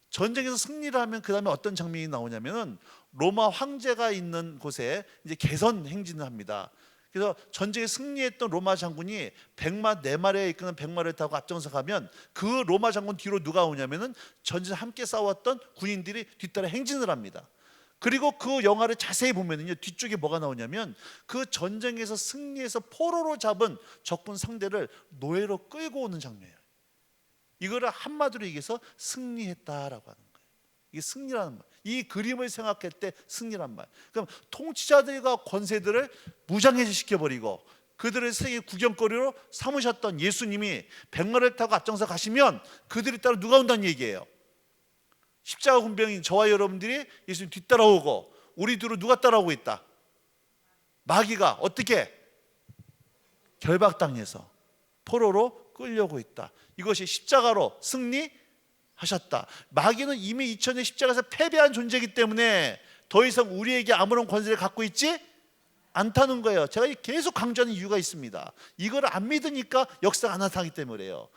전쟁에서 승리를 하면 그 다음에 어떤 장면이 나오냐면은 로마 황제가 있는 곳에 이제 개선 행진을 합니다. 그래서 전쟁에 승리했던 로마 장군이 4마리에 이끄는 100마리를 타고 앞장서 가면 그 로마 장군 뒤로 누가 오냐면은 전쟁에 함께 싸웠던 군인들이 뒤따라 행진을 합니다. 그리고 그 영화를 자세히 보면은요, 뒤쪽에 뭐가 나오냐면 그 전쟁에서 승리해서 포로로 잡은 적군 상대를 노예로 끌고 오는 장면이에요. 이거를 한마디로 얘기해서 승리했다라고 하는 거예요. 이게 승리라는 말. 이 그림을 생각할 때 승리란 말. 그럼 통치자들과 권세들을 무장해제시켜버리고 그들을 세계 구경거리로 삼으셨던 예수님이 100마리를 타고 앞장서 가시면 그들이 따라 누가 온다는 얘기예요? 십자가 군병인 저와 여러분들이 예수님 뒤따라오고, 우리 뒤로 누가 따라오고 있다? 마귀가 어떻게? 결박당해서 포로로 끌려오고 있다. 이것이 십자가로 승리하셨다. 마귀는 이미 2000년 십자가에서 패배한 존재이기 때문에 더 이상 우리에게 아무런 권세를 갖고 있지 않다는 거예요. 제가 계속 강조하는 이유가 있습니다. 이걸 안 믿으니까 역사가 안 나타나기 때문에요.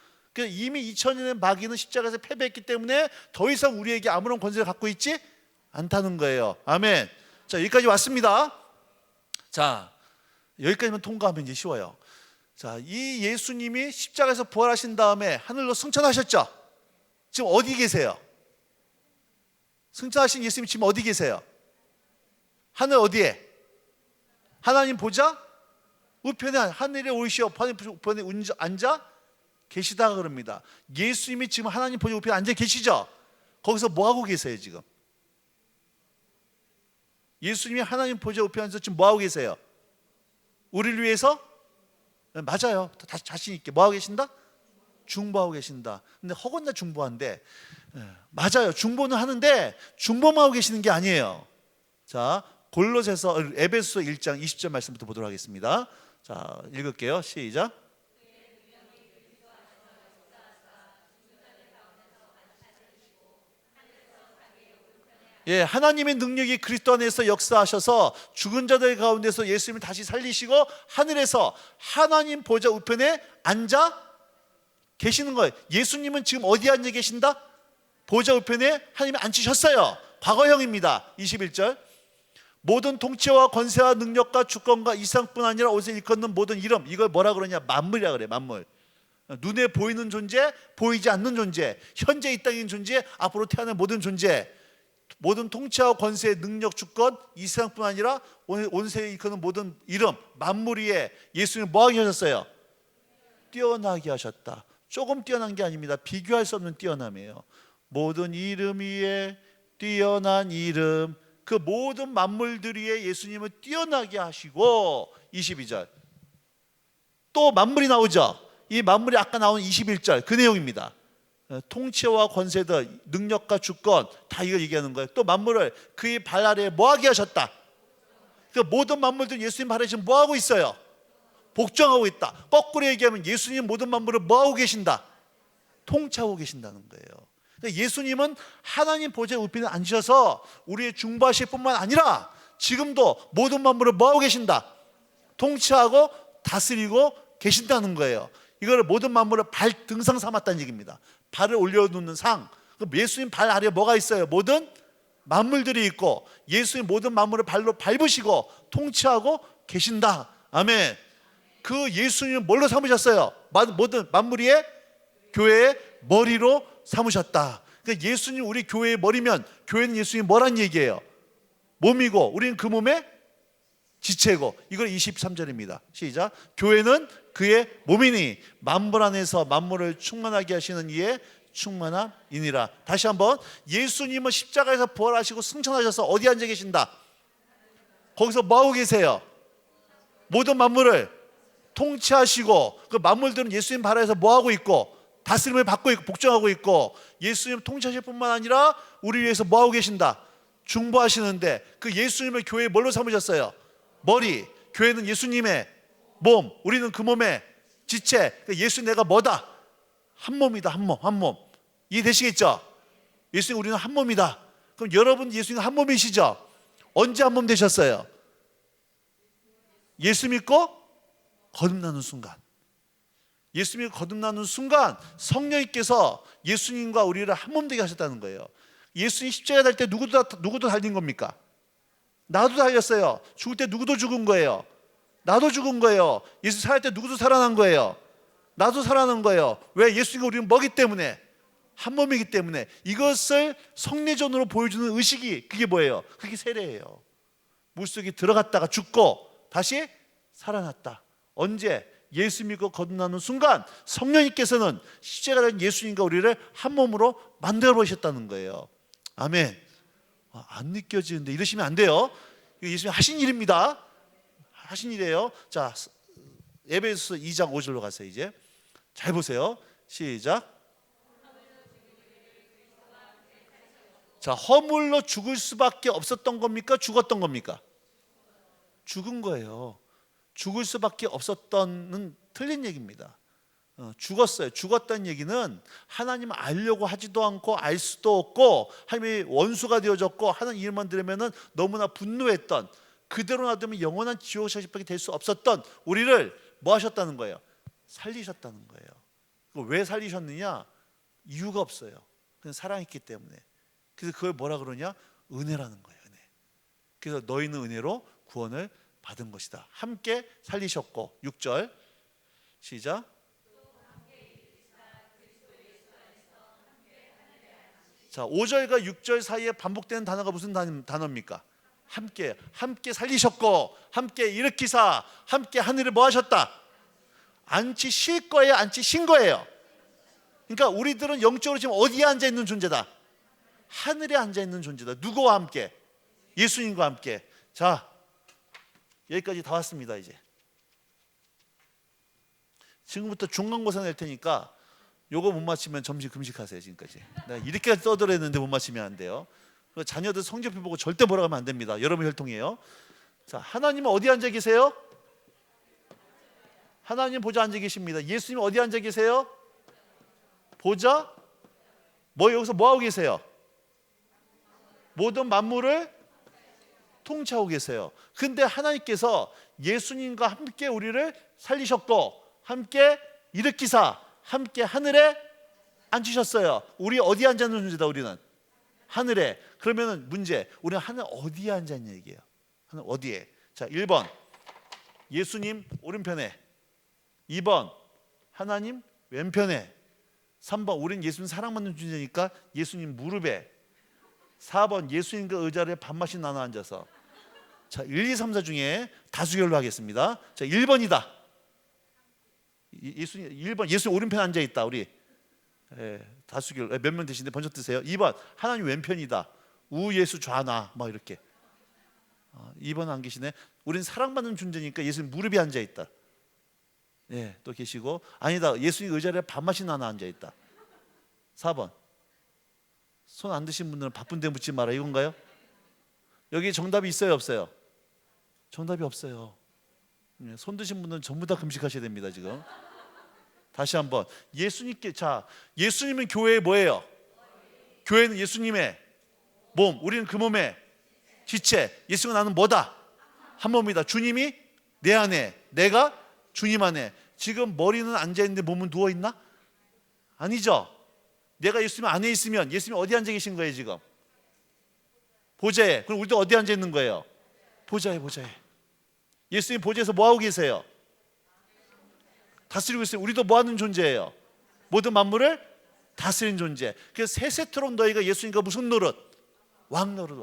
이미 2000년의 마귀는 십자가에서 패배했기 때문에 더 이상 우리에게 아무런 권세를 갖고 있지 않다는 거예요. 아멘. 자, 여기까지 왔습니다. 자, 여기까지만 통과하면 이제 쉬워요. 자, 이 예수님이 십자가에서 부활하신 다음에 하늘로 승천하셨죠? 지금 어디 계세요? 승천하신 예수님 지금 어디 계세요? 하늘 어디에? 하나님 보좌 우편에 하늘에 오시어 우편에 앉아 계시다 그럽니다. 예수님이 지금 하나님 보좌 우편에 앉아 계시죠? 거기서 뭐 하고 계세요 지금? 예수님이 하나님 보좌 우편에 앉아서 지금 뭐 하고 계세요? 우리를 위해서? 맞아요. 다시 자신 있게 뭐 하고 계신다? 중보하고 계신다. 근데 허건나 중보한데, 맞아요. 중보는 하는데 중보만 하고 계시는 게 아니에요. 자, 에베소서 1장 20절 말씀부터 보도록 하겠습니다. 자, 읽을게요. 시작. 예, 하나님의 능력이 그리스도 안에서 역사하셔서 죽은 자들 가운데서 예수님을 다시 살리시고 하늘에서 하나님 보좌 우편에 앉아 계시는 거예요. 예수님은 지금 어디에 앉아 계신다? 보좌 우편에 하나님이 앉히셨어요. 과거형입니다. 21절. 모든 통치와 권세와 능력과 주권과 이상뿐 아니라 옷에 일컫는 모든 이름, 이걸 뭐라 그러냐? 만물이라 그래. 만물. 눈에 보이는 존재, 보이지 않는 존재, 현재 이 땅에 있는 존재, 앞으로 태어날 모든 존재, 모든 통치와 권세, 능력, 주권, 이 세상뿐 아니라 온 세계에 일컫는 모든 이름, 만물 위에 예수님 뭐하게 하셨어요? 뛰어나게 하셨다. 조금 뛰어난 게 아닙니다. 비교할 수 없는 뛰어남이에요. 모든 이름 위에 뛰어난 이름, 그 모든 만물들 위에 예수님을 뛰어나게 하시고 22절 또 만물이 나오죠. 이 만물이 아까 나온 21절 그 내용입니다. 통치와 권세들, 능력과 주권 다 이거 얘기하는 거예요. 또 만물을 그의 발 아래에 뭐하게 하셨다. 그 모든 만물들 예수님 발 아래에 지금 뭐하고 있어요? 복종하고 있다. 거꾸로 얘기하면 예수님 모든 만물을 뭐하고 계신다? 통치하고 계신다는 거예요. 예수님은 하나님 보좌 우편에 앉으셔서 우리의 중보하실 뿐만 아니라 지금도 모든 만물을 뭐하고 계신다? 통치하고 다스리고 계신다는 거예요. 이걸 모든 만물을 발 등상 삼았다는 얘기입니다. 발을 올려놓는 상. 예수님 발 아래에 뭐가 있어요? 모든 만물들이 있고 예수님 모든 만물을 발로 밟으시고 통치하고 계신다. 아멘. 그 예수님은 뭘로 삼으셨어요? 모든 만물 위에 교회의 머리로 삼으셨다. 그러니까 예수님 우리 교회의 머리면 교회는 예수님 뭐란 얘기예요? 몸이고 우리는 그 몸의 지체고. 이걸 23절입니다. 시작. 교회는 그의 몸이니 만물 안에서 만물을 충만하게 하시는 이의 충만함이니라. 다시 한번 예수님은 십자가에서 부활하시고 승천하셔서 어디 앉아 계신다? 거기서 뭐하고 계세요? 모든 만물을 통치하시고 그 만물들은 예수님 발 아래에서 뭐하고 있고 다스림을 받고 있고 복종하고 있고 예수님 통치하실 뿐만 아니라 우리 위해서 뭐하고 계신다? 중보하시는데 그 예수님을 교회에 뭘로 삼으셨어요? 머리. 교회는 예수님의 몸, 우리는 그 몸의 지체. 예수 내가 뭐다? 한 몸이다. 한 몸, 한 몸. 이해되시겠죠? 예수님 우리는 한 몸이다. 그럼 여러분 예수님 한 몸이시죠? 언제 한 몸 되셨어요? 예수 믿고 거듭나는 순간. 예수 믿고 거듭나는 순간 성령님께서 예수님과 우리를 한 몸 되게 하셨다는 거예요. 예수님 십자가에 달 때 누구도 달린 겁니까? 나도 달렸어요. 죽을 때 누구도 죽은 거예요. 나도 죽은 거예요. 예수 살할 때 누구도 살아난 거예요. 나도 살아난 거예요. 왜? 예수님과 우리는 뭐기 때문에? 한 몸이기 때문에. 이것을 성례전으로 보여주는 의식이 그게 뭐예요? 그게 세례예요. 물속에 들어갔다가 죽고 다시 살아났다. 언제? 예수 믿고 거듭나는 순간 성령님께서는 십자가에 달린 예수님과 우리를 한 몸으로 만들어 보셨다는 거예요. 아멘. 안 느껴지는데 이러시면 안 돼요. 이거 예수님 하신 일입니다. 하신 일이에요. 자, 에베소서 2장 5절로 가세요. 이제 잘 보세요. 시작. 자, 허물로 죽을 수밖에 없었던 겁니까? 죽었던 겁니까? 죽은 거예요. 죽을 수밖에 없었던은 틀린 얘기입니다. 죽었어요. 죽었다는 얘기는 하나님을 알려고 하지도 않고 알 수도 없고 하나님의 원수가 되어졌고 하나님 이름만 들으면 너무나 분노했던, 그대로 놔두면 영원한 지옥 사실밖에 될 수 없었던 우리를 뭐 하셨다는 거예요? 살리셨다는 거예요. 왜 살리셨느냐? 이유가 없어요. 그냥 사랑했기 때문에. 그래서 그걸 뭐라 그러냐? 은혜라는 거예요. 은혜. 그래서 너희는 은혜로 구원을 받은 것이다. 함께 살리셨고. 6절 시작. 자, 5절과 6절 사이에 반복되는 단어가 무슨 단어입니까? 함께 살리셨고 함께 일으키사 함께 하늘에 뭐 하셨다? 앉히실 거예요? 앉히신 거예요? 그러니까 우리들은 영적으로 지금 어디에 앉아 있는 존재다? 하늘에 앉아 있는 존재다. 누구와 함께? 예수님과 함께. 자, 여기까지 다 왔습니다. 이제 지금부터 중간고사 낼 테니까 요거 못 맞히면 점심 금식하세요. 지금까지 내가 이렇게까지 떠들었는데 못 맞히면 안 돼요. 자녀들 성적표 보고 절대 뭐라고 하면 안 됩니다. 여러분 혈통이에요. 자, 하나님은 어디 앉아 계세요? 하나님 보좌 앉아 계십니다. 예수님 어디 앉아 계세요? 보좌? 뭐 여기서 뭐 하고 계세요? 모든 만물을 통치하고 계세요. 근데 하나님께서 예수님과 함께 우리를 살리셨고 함께 일으키사 함께 하늘에 앉히셨어요. 우리 어디에 앉아 있는 존재다? 우리는 하늘에. 그러면 문제, 우리는 하늘 어디에 앉아 있냐 얘기예요. 하늘 어디에? 자, 1번 예수님 오른편에, 2번 하나님 왼편에, 3번 우린 예수님 사랑받는 존재니까 예수님 무릎에, 4번 예수님과 의자를 반마씩 나눠 앉아서. 자, 1, 2, 3, 4 중에 다수결로 하겠습니다. 자, 1번이다. 예수님 1번 예수님 오른편에 앉아 있다. 우리 다수결 몇 명 되시는데 번쩍 드세요. 2번 하나님 왼편이다. 우 예수 좌나 막 이렇게. 2번 안 계시네. 우린 사랑받는 존재니까 예수님 무릎에 앉아 있다. 예, 또 계시고 아니다. 예수님 의자에 반마씩 나눠 앉아 있다. 4번 손 안 드신 분들은 바쁜데 묻지 마라 이건가요? 여기 정답이 있어요 없어요? 정답이 없어요. 손 드신 분들은 전부 다 금식하셔야 됩니다. 지금 다시 한번 예수님께, 자, 예수님은 교회의 뭐예요? 교회는 예수님의 몸, 우리는 그 몸의 지체. 예수가 나는 뭐다? 한 몸이다. 주님이 내 안에, 내가 주님 안에. 지금 머리는 앉아있는데 몸은 누워있나? 아니죠. 내가 예수님 안에 있으면 예수님 어디 앉아 계신 거예요 지금? 보좌에. 그럼 우리도 어디 앉아 있는 거예요? 보좌에. 예수님 보좌에서 뭐 하고 계세요? 다스리고 있어요. 우리도 뭐 하는 존재예요? 모든 만물을 다스리는 존재. 그래서 세세토록 너희가 예수님과 무슨 노릇? 왕노릇.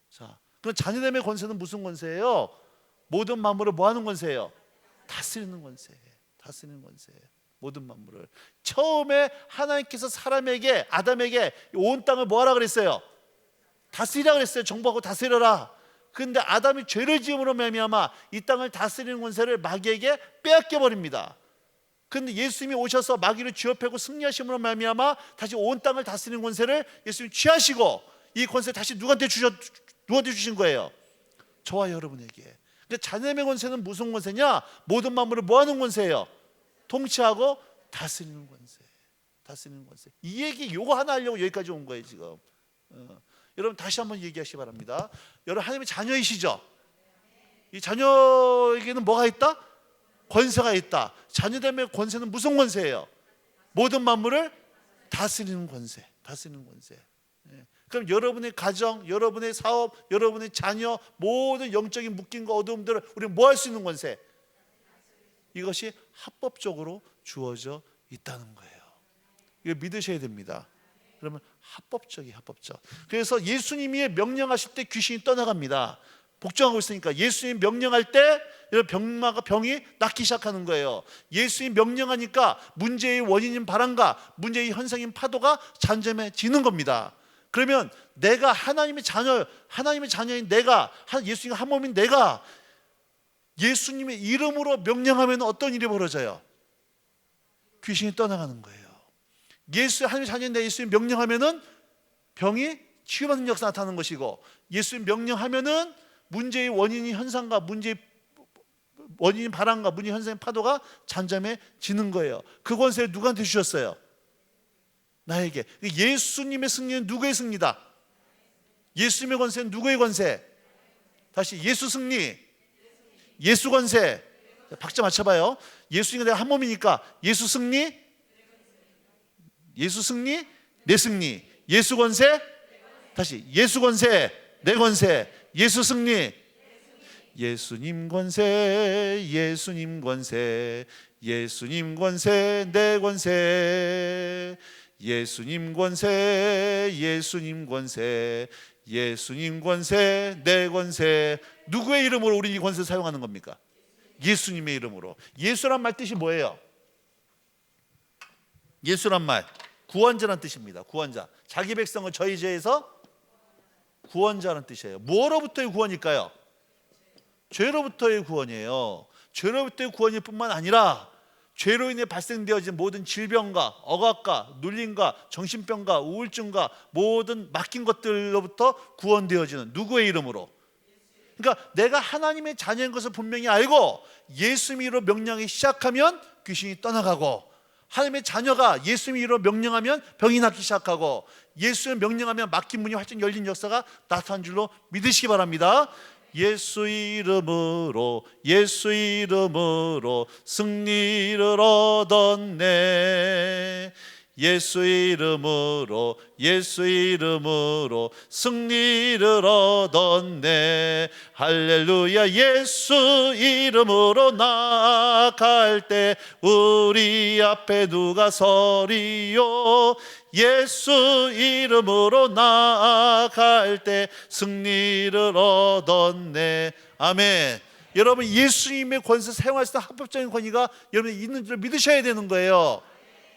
자, 그럼 자녀됨의 권세는 무슨 권세예요? 모든 만물을 뭐 하는 권세예요? 다스리는 권세. 모든 만물을. 처음에 하나님께서 사람에게, 아담에게 온 땅을 뭐 하라 그랬어요? 다스리라 그랬어요. 정복하고 다스려라. 근데 아담이 죄를 지음으로 말미암아 이 땅을 다스리는 권세를 마귀에게 빼앗겨 버립니다. 근데 예수님이 오셔서 마귀를 쥐어패고 승리하심으로 말미암아 다시 온 땅을 다스리는 권세를 예수님이 취하시고 이 권세 다시 누구한테 주신 거예요? 저와 여러분에게. 근데 자녀의 권세는 무슨 권세냐? 모든 만물을 뭐 하는 권세예요? 통치하고 다스리는 권세. 이 얘기 요거 하나 하려고 여기까지 온 거예요 지금. 여러분 다시 한번 얘기하시기 바랍니다. 여러분 하나님의 자녀이시죠? 이 자녀에게는 뭐가 있다? 권세가 있다. 자녀됨의 권세는 무슨 권세예요? 모든 만물을 다스리는 권세. 그럼 여러분의 가정, 여러분의 사업, 여러분의 자녀, 모든 영적인 묶임과 어두움들을 우리는 뭐 할 수 있는 권세? 이것이 합법적으로 주어져 있다는 거예요. 이거 믿으셔야 됩니다. 그러면 합법적. 그래서 예수님이 명령하실 때 귀신이 떠나갑니다. 복종하고 있으니까. 예수님 명령할 때 병이 낫기 시작하는 거예요. 예수님 명령하니까 문제의 원인인 바람과 문제의 현상인 파도가 잠잠해지는 겁니다. 그러면 내가 하나님의 자녀인 내가, 예수님과 한 몸인 내가 예수님의 이름으로 명령하면 어떤 일이 벌어져요? 귀신이 떠나가는 거예요. 하나님의 자녀인 내 예수님 명령하면은 병이 치유받는 역사 나타나는 것이고, 예수님 명령하면은 문제의 원인인 현상과 문제의 원인인 바람과 문제의 현상의 파도가 잠잠해지는 거예요. 그 권세를 누구한테 주셨어요? 나에게. 예수님의 승리는 누구의 승리다? 예수님의 권세는 누구의 권세? 다시 예수 승리, 예수 권세. 박자 맞춰봐요. 예수님과 내가 한 몸이니까 예수 승리, 내 승리. 예수 권세, 다시 예수 권세, 내 권세. 예수 승리, 예수님 권세, 예수님 권세, 예수님 권세, 내 권세. 예수님 권세, 예수님 권세, 예수님 권세, 내 권세. 누구의 이름으로 우리 이 권세 사용하는 겁니까? 예수님의 이름으로. 예수란 말 뜻이 뭐예요? 예수란 말 구원자라는 뜻입니다. 구원자. 자기 백성을 저희 죄에서 구원자라는 뜻이에요. 뭐로부터의 구원일까요? 죄로부터의 구원이에요. 죄로부터의 구원일 뿐만 아니라 죄로 인해 발생되어진 모든 질병과 억압과 눌림과 정신병과 우울증과 모든 맡긴 것들로부터 구원되어지는 누구의 이름으로? 그러니까 내가 하나님의 자녀인 것을 분명히 알고 예수님 이름으로 명령하기 시작하면 귀신이 떠나가고, 하나님의 자녀가 예수님 이름으로 명령하면 병이 낫기 시작하고, 예수를 명령하면 막힌 문이 활짝 열린 역사가 나타난 줄로 믿으시기 바랍니다. 예수 이름으로, 예수 이름으로 승리를 얻었네. 예수 이름으로, 예수 이름으로 승리를 얻었네. 할렐루야. 예수 이름으로 나아갈 때 우리 앞에 누가 서리요? 예수 이름으로 나아갈 때 승리를 얻었네. 아멘. 여러분, 예수님의 권세 사용할 수 있는 합법적인 권위가 여러분이 있는 줄 믿으셔야 되는 거예요.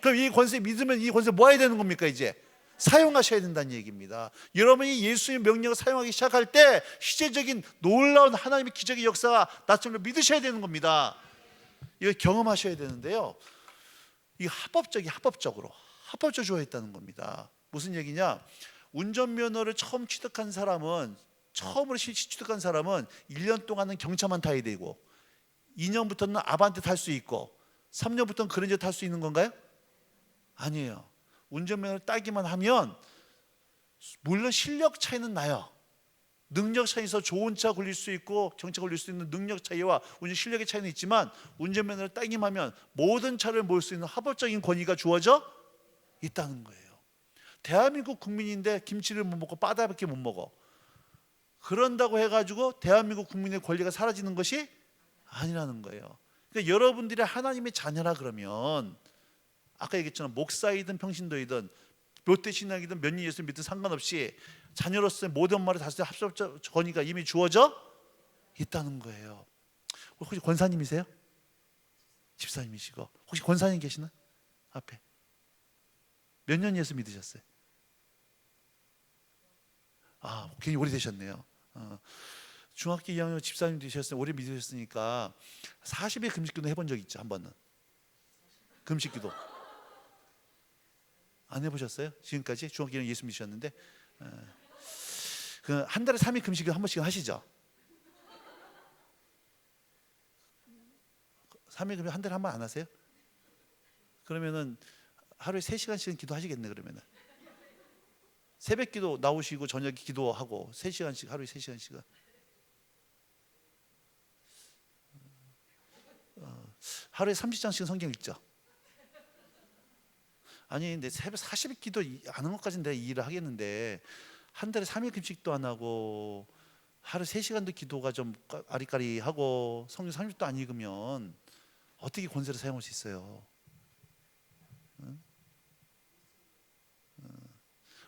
그럼 이 권세 믿으면 이 권세 뭐 해야 되는 겁니까? 이제 사용하셔야 된다는 얘기입니다. 여러분이 예수의 명령을 사용하기 시작할 때 시제적인 놀라운 하나님의 기적의 역사가 나타나는 걸 믿으셔야 되는 겁니다. 이거 경험하셔야 되는데요, 이 합법적으로 주어있다는 겁니다. 무슨 얘기냐? 운전면허를 처음 취득한 사람은, 처음으로 취득한 사람은 1년 동안은 경차만 타야 되고 2년부터는 아반떼 탈 수 있고 3년부터는 그랜저 탈 수 있는 건가요? 아니에요. 운전면허를 따기만 하면 물론 실력 차이는 나요. 능력 차이에서 좋은 차 굴릴 수 있고 경차 굴릴 수 있는 능력 차이와 운전 실력의 차이는 있지만, 운전면허를 따기만 하면 모든 차를 몰 수 있는 합법적인 권위가 주어져 있다는 거예요. 대한민국 국민인데 김치를 못 먹고 바다밖에 못 먹어. 그런다고 해가지고 대한민국 국민의 권리가 사라지는 것이 아니라는 거예요. 그러니까 여러분들이 하나님의 자녀라 그러면, 아까 얘기했잖아요, 목사이든 평신도이든 롯데 신앙이든 몇 년 예수 믿든 상관없이 자녀로서의 모든 말을 다스릴 합법적 권위가 이미 주어져 있다는 거예요. 혹시 권사님이세요? 집사님이시고 혹시 권사님 계시나? 앞에 몇 년 예수 믿으셨어요? 아, 괜히 오래되셨네요. 중학교 2학년 집사님 되셨으니 오래 믿으셨으니까 40일 금식기도 해본 적 있죠? 한 번은 금식기도 안 해보셨어요? 지금까지 중학교 2학년 예수 믿으셨는데 그 한 달에 3일 금식을 한 번씩 하시죠? 3일 금식 한 달에 한 번 안 하세요? 그러면은 하루에 3시간씩은 기도하시겠네. 그러면은 새벽 기도 나오시고 저녁에 기도하고 3시간씩, 하루에 3시간씩은 하루에 30장씩은 성경 읽죠? 아니 근데 새벽 40일 기도 안 하는 것까지는 내가 이해를 하겠는데, 한 달에 3일 금식도 안 하고 하루 3시간도 기도가 좀 아리까리하고 성경 30도 안 읽으면 어떻게 권세를 사용할 수 있어요? 응?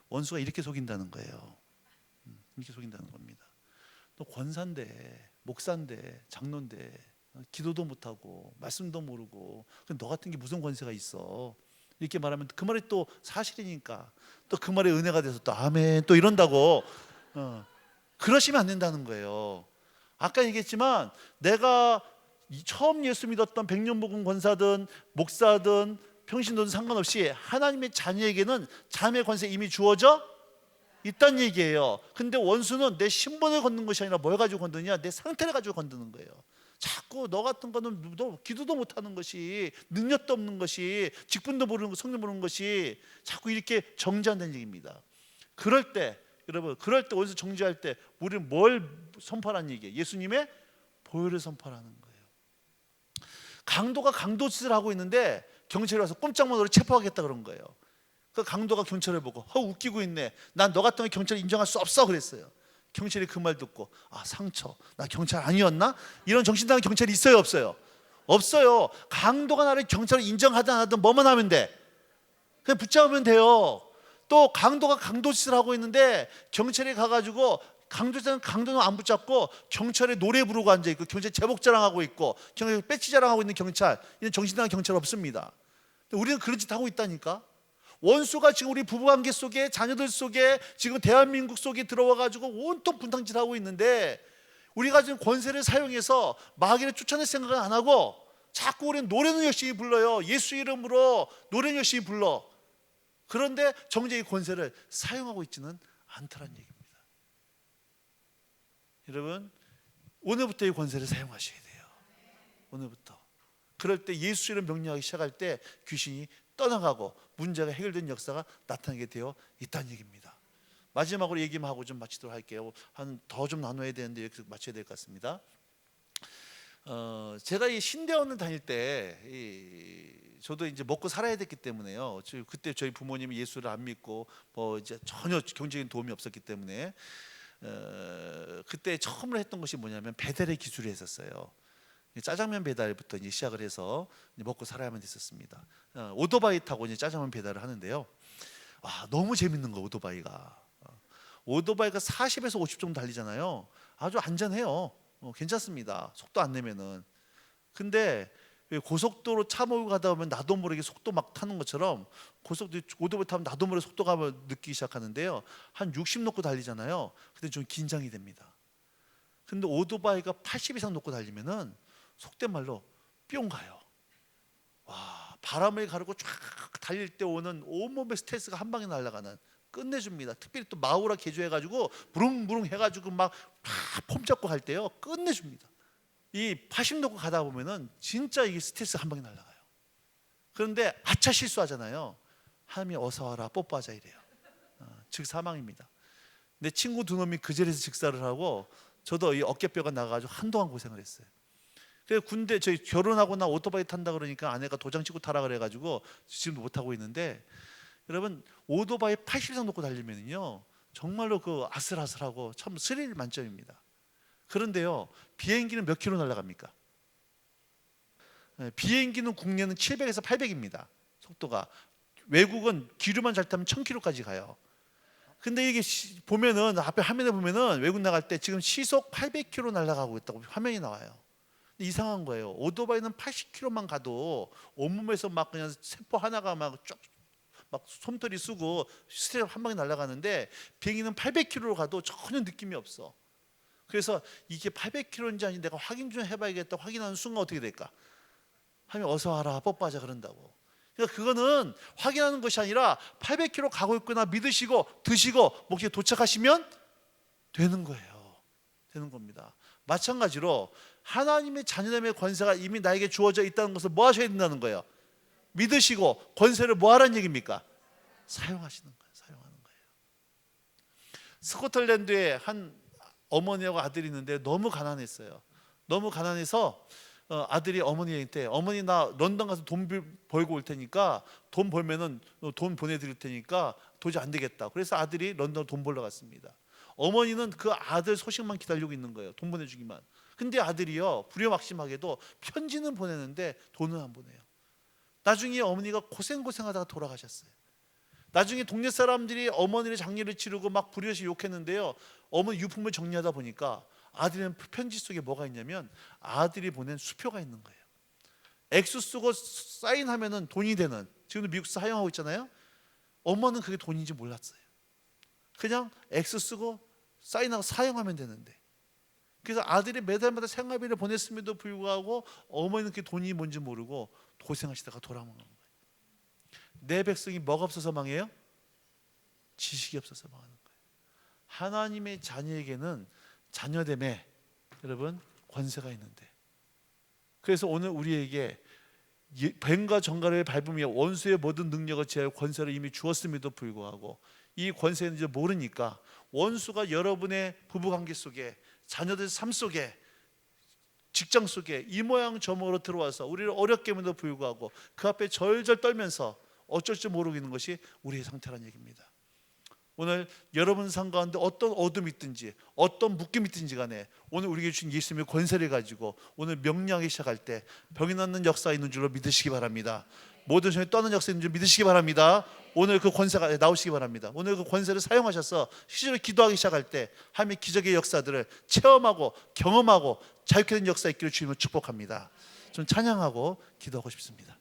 원수가 이렇게 속인다는 거예요. 이렇게 속인다는 겁니다. 또 권사인데, 목사인데, 장로인데 기도도 못하고 말씀도 모르고 너 같은 게 무슨 권세가 있어? 이렇게 말하면 그 말이 또 사실이니까 또 그 말에 은혜가 돼서 또 아멘 또 이런다고 그러시면 안 된다는 거예요. 아까 얘기했지만 내가 처음 예수 믿었던 백년복음 권사든 목사든 평신도든 상관없이 하나님의 자녀에게는 자녀의 권세 이미 주어져 있다는 얘기예요. 근데 원수는 내 신분을 건드는 것이 아니라 뭘 가지고 건드냐? 내 상태를 가지고 건드는 거예요. 자꾸 너 같은 거는 너 기도도 못하는 것이, 능력도 없는 것이, 직분도 모르는 것, 성령 모르는 것이 자꾸 이렇게 정죄한다는 얘기입니다. 그럴 때 여러분, 그럴 때 원수 정죄할 때 우리는 뭘 선포하는 얘기예요? 예수님의 보혈을 선포하는 거예요. 강도가 강도짓을 하고 있는데 경찰이 와서 꼼짝만 하고 체포하겠다 그런 거예요. 그 강도가 경찰을 보고 웃기고 있네. 난 너 같은 거 경찰 인정할 수 없어 그랬어요. 경찰이 그 말 듣고 상처, 나 경찰 아니었나? 이런 정신당한 경찰이 있어요 없어요? 없어요. 강도가 나를 경찰을 인정하든 안 하든 뭐만 하면 돼? 그냥 붙잡으면 돼요. 또 강도가 강도짓을 하고 있는데 경찰이 가가지고 강도는 안 붙잡고 경찰에 노래 부르고 앉아있고 경찰 제복 자랑하고 있고 경찰 배지 자랑하고 있는 경찰, 이런 정신나간 경찰 없습니다. 우리는 그런 짓 하고 있다니까. 원수가 지금 우리 부부관계 속에, 자녀들 속에, 지금 대한민국 속에 들어와가지고 온통 분탕질하고 있는데, 우리가 지금 권세를 사용해서 마귀를 쫓아낼 생각을 안 하고 자꾸 우리는 노래는 열심히 불러요. 예수 이름으로 노래는 열심히 불러. 그런데 정작 이 권세를 사용하고 있지는 않다는 얘기입니다. 여러분, 오늘부터 이 권세를 사용하셔야 돼요. 오늘부터. 그럴 때 예수 이름 명령하기 시작할 때 귀신이 떠나가고 문제가 해결된 역사가 나타나게 되어 있다는 얘기입니다. 마지막으로 얘기만 하고 좀 마치도록 할게요. 한 더 좀 나눠야 되는데 여기서 마쳐야 될 것 같습니다. 제가 이 신대원을 다닐 때 저도 이제 먹고 살아야 됐기 때문에요. 그때 저희 부모님이 예수를 안 믿고 뭐 이제 전혀 경제적인 도움이 없었기 때문에 그때 처음으로 했던 것이 뭐냐면 배달의 기술을 했었어요. 짜장면 배달부터 이제 시작을 해서 이제 먹고 살아야만 됐었습니다. 오토바이 타고 이제 짜장면 배달을 하는데요. 와, 너무 재밌는 거 오토바이가. 오토바이가 40에서 50 정도 달리잖아요. 아주 안전해요. 괜찮습니다. 속도 안 내면은. 근데 고속도로 차 몰고 가다 보면 나도 모르게 속도 막 타는 것처럼 고속도로 오토바이 타면 나도 모르게 속도감을 느끼기 시작하는데요. 한 60 놓고 달리잖아요. 근데 좀 긴장이 됩니다. 근데 오토바이가 80 이상 놓고 달리면은 속된 말로 뿅 가요. 와, 바람을 가르고 쫙 달릴 때 오는 온몸의 스트레스가 한 방에 날아가는, 끝내줍니다. 특별히 또 마우라 개조해가지고 부릉부릉 해가지고 막 폼 잡고 갈 때요, 끝내줍니다. 이 80 놓고 가다 보면은 진짜 이게 스트레스 한 방에 날아가요. 그런데 아차 실수하잖아요. 하나님이 어서 와라 뽀뽀하자 이래요. 즉 사망입니다. 내 친구 두 놈이 그 자리에서 직사를 하고 저도 이 어깨뼈가 나가가지고 한동안 고생을 했어요. 그래서 군대 저희 결혼하고 나 오토바이 탄다 그러니까 아내가 도장 찍고 타라 그래가지고 지금도 못 타고 있는데, 여러분 오토바이 80 이상 놓고 달리면요 정말로 그 아슬아슬하고 참 스릴 만점입니다. 그런데요 비행기는 몇 킬로 날아갑니까? 비행기는 국내는 700에서 800입니다. 속도가. 외국은 기류만 잘 타면 1000km까지 가요. 근데 이게 보면은 앞에 화면에 보면은 외국 나갈 때 지금 시속 800km 날아가고 있다고 화면이 나와요. 이상한 거예요. 오토바이는 80km만 가도 온몸에서 막 그냥 세포 하나가 막 쫙 막 솜털이 쓰고 스트레스 한 방에 날아가는데 비행기는 800km로 가도 전혀 느낌이 없어. 그래서 이게 800km인지 아닌지 내가 확인 좀 해봐야겠다. 확인하는 순간 어떻게 될까? 하면 어서 와라 뽀뽀하자 그런다고. 그러니까 그거는 확인하는 것이 아니라 800km 가고 있구나 믿으시고 드시고 목적에 도착하시면 되는 거예요. 되는 겁니다. 마찬가지로 하나님의 자녀됨의 권세가 이미 나에게 주어져 있다는 것을 뭐 하셔야 된다는 거예요? 믿으시고 권세를 뭐 하라는 얘기입니까? 사용하시는 거예요. 사용하는 거예요. 스코틀랜드에 한 어머니하고 아들이 있는데 너무 가난했어요. 너무 가난해서 아들이 어머니한테 어머니 나 런던 가서 돈 벌고 올 테니까 돈 벌면은 돈 보내드릴 테니까 도저히 안 되겠다. 그래서 아들이 런던 돈 벌러 갔습니다. 어머니는 그 아들 소식만 기다리고 있는 거예요. 돈 보내주기만. 근데 아들이요 불효막심하게도 편지는 보내는데 돈은 안 보내요. 나중에 어머니가 고생하다가 돌아가셨어요. 나중에 동네 사람들이 어머니의 장례를 치르고 막 불효시 욕했는데요, 어머니 유품을 정리하다 보니까 아들은 편지 속에 뭐가 있냐면 아들이 보낸 수표가 있는 거예요. 액수 쓰고 사인하면은 돈이 되는, 지금도 미국에서 사용하고 있잖아요. 엄마는 그게 돈인지 몰랐어요. 그냥 액수 쓰고 사인하고 사용하면 되는데, 그래서 아들이 매달마다 생활비를 보냈음에도 불구하고 어머니는 그게 돈이 뭔지 모르고 고생하시다가 돌아오는 거예요. 내 백성이 뭐가 없어서 망해요? 지식이 없어서 망하는 거예요. 하나님의 자녀에게는 자녀됨에 여러분 권세가 있는데, 그래서 오늘 우리에게 뱀과 정갈을 밟으며 원수의 모든 능력을 제할 권세를 이미 주었음에도 불구하고 이 권세는 이제 모르니까 원수가 여러분의 부부관계 속에, 자녀들 삶 속에, 직장 속에 이 모양 저 모양으로 들어와서 우리를 어렵게 함에도 불구하고 그 앞에 절절 떨면서 어쩔 줄 모르고 있는 것이 우리의 상태라는 얘기입니다. 오늘 여러분 삶 가운데 어떤 어둠이 있든지 어떤 묶임이 있든지 간에 오늘 우리에게 주신 예수님의 권세를 가지고 오늘 명령하기 시작할 때 병이 낫는 역사가 있는 줄로 믿으시기 바랍니다. 모든 소용이 떠는 역사인 줄 믿으시기 바랍니다. 오늘 그 권세가 나오시기 바랍니다. 오늘 그 권세를 사용하셔서 실제로 기도하기 시작할 때 하나님의 기적의 역사들을 체험하고 경험하고 자유케 된 역사 있기를 주님을 축복합니다. 좀 찬양하고 기도하고 싶습니다.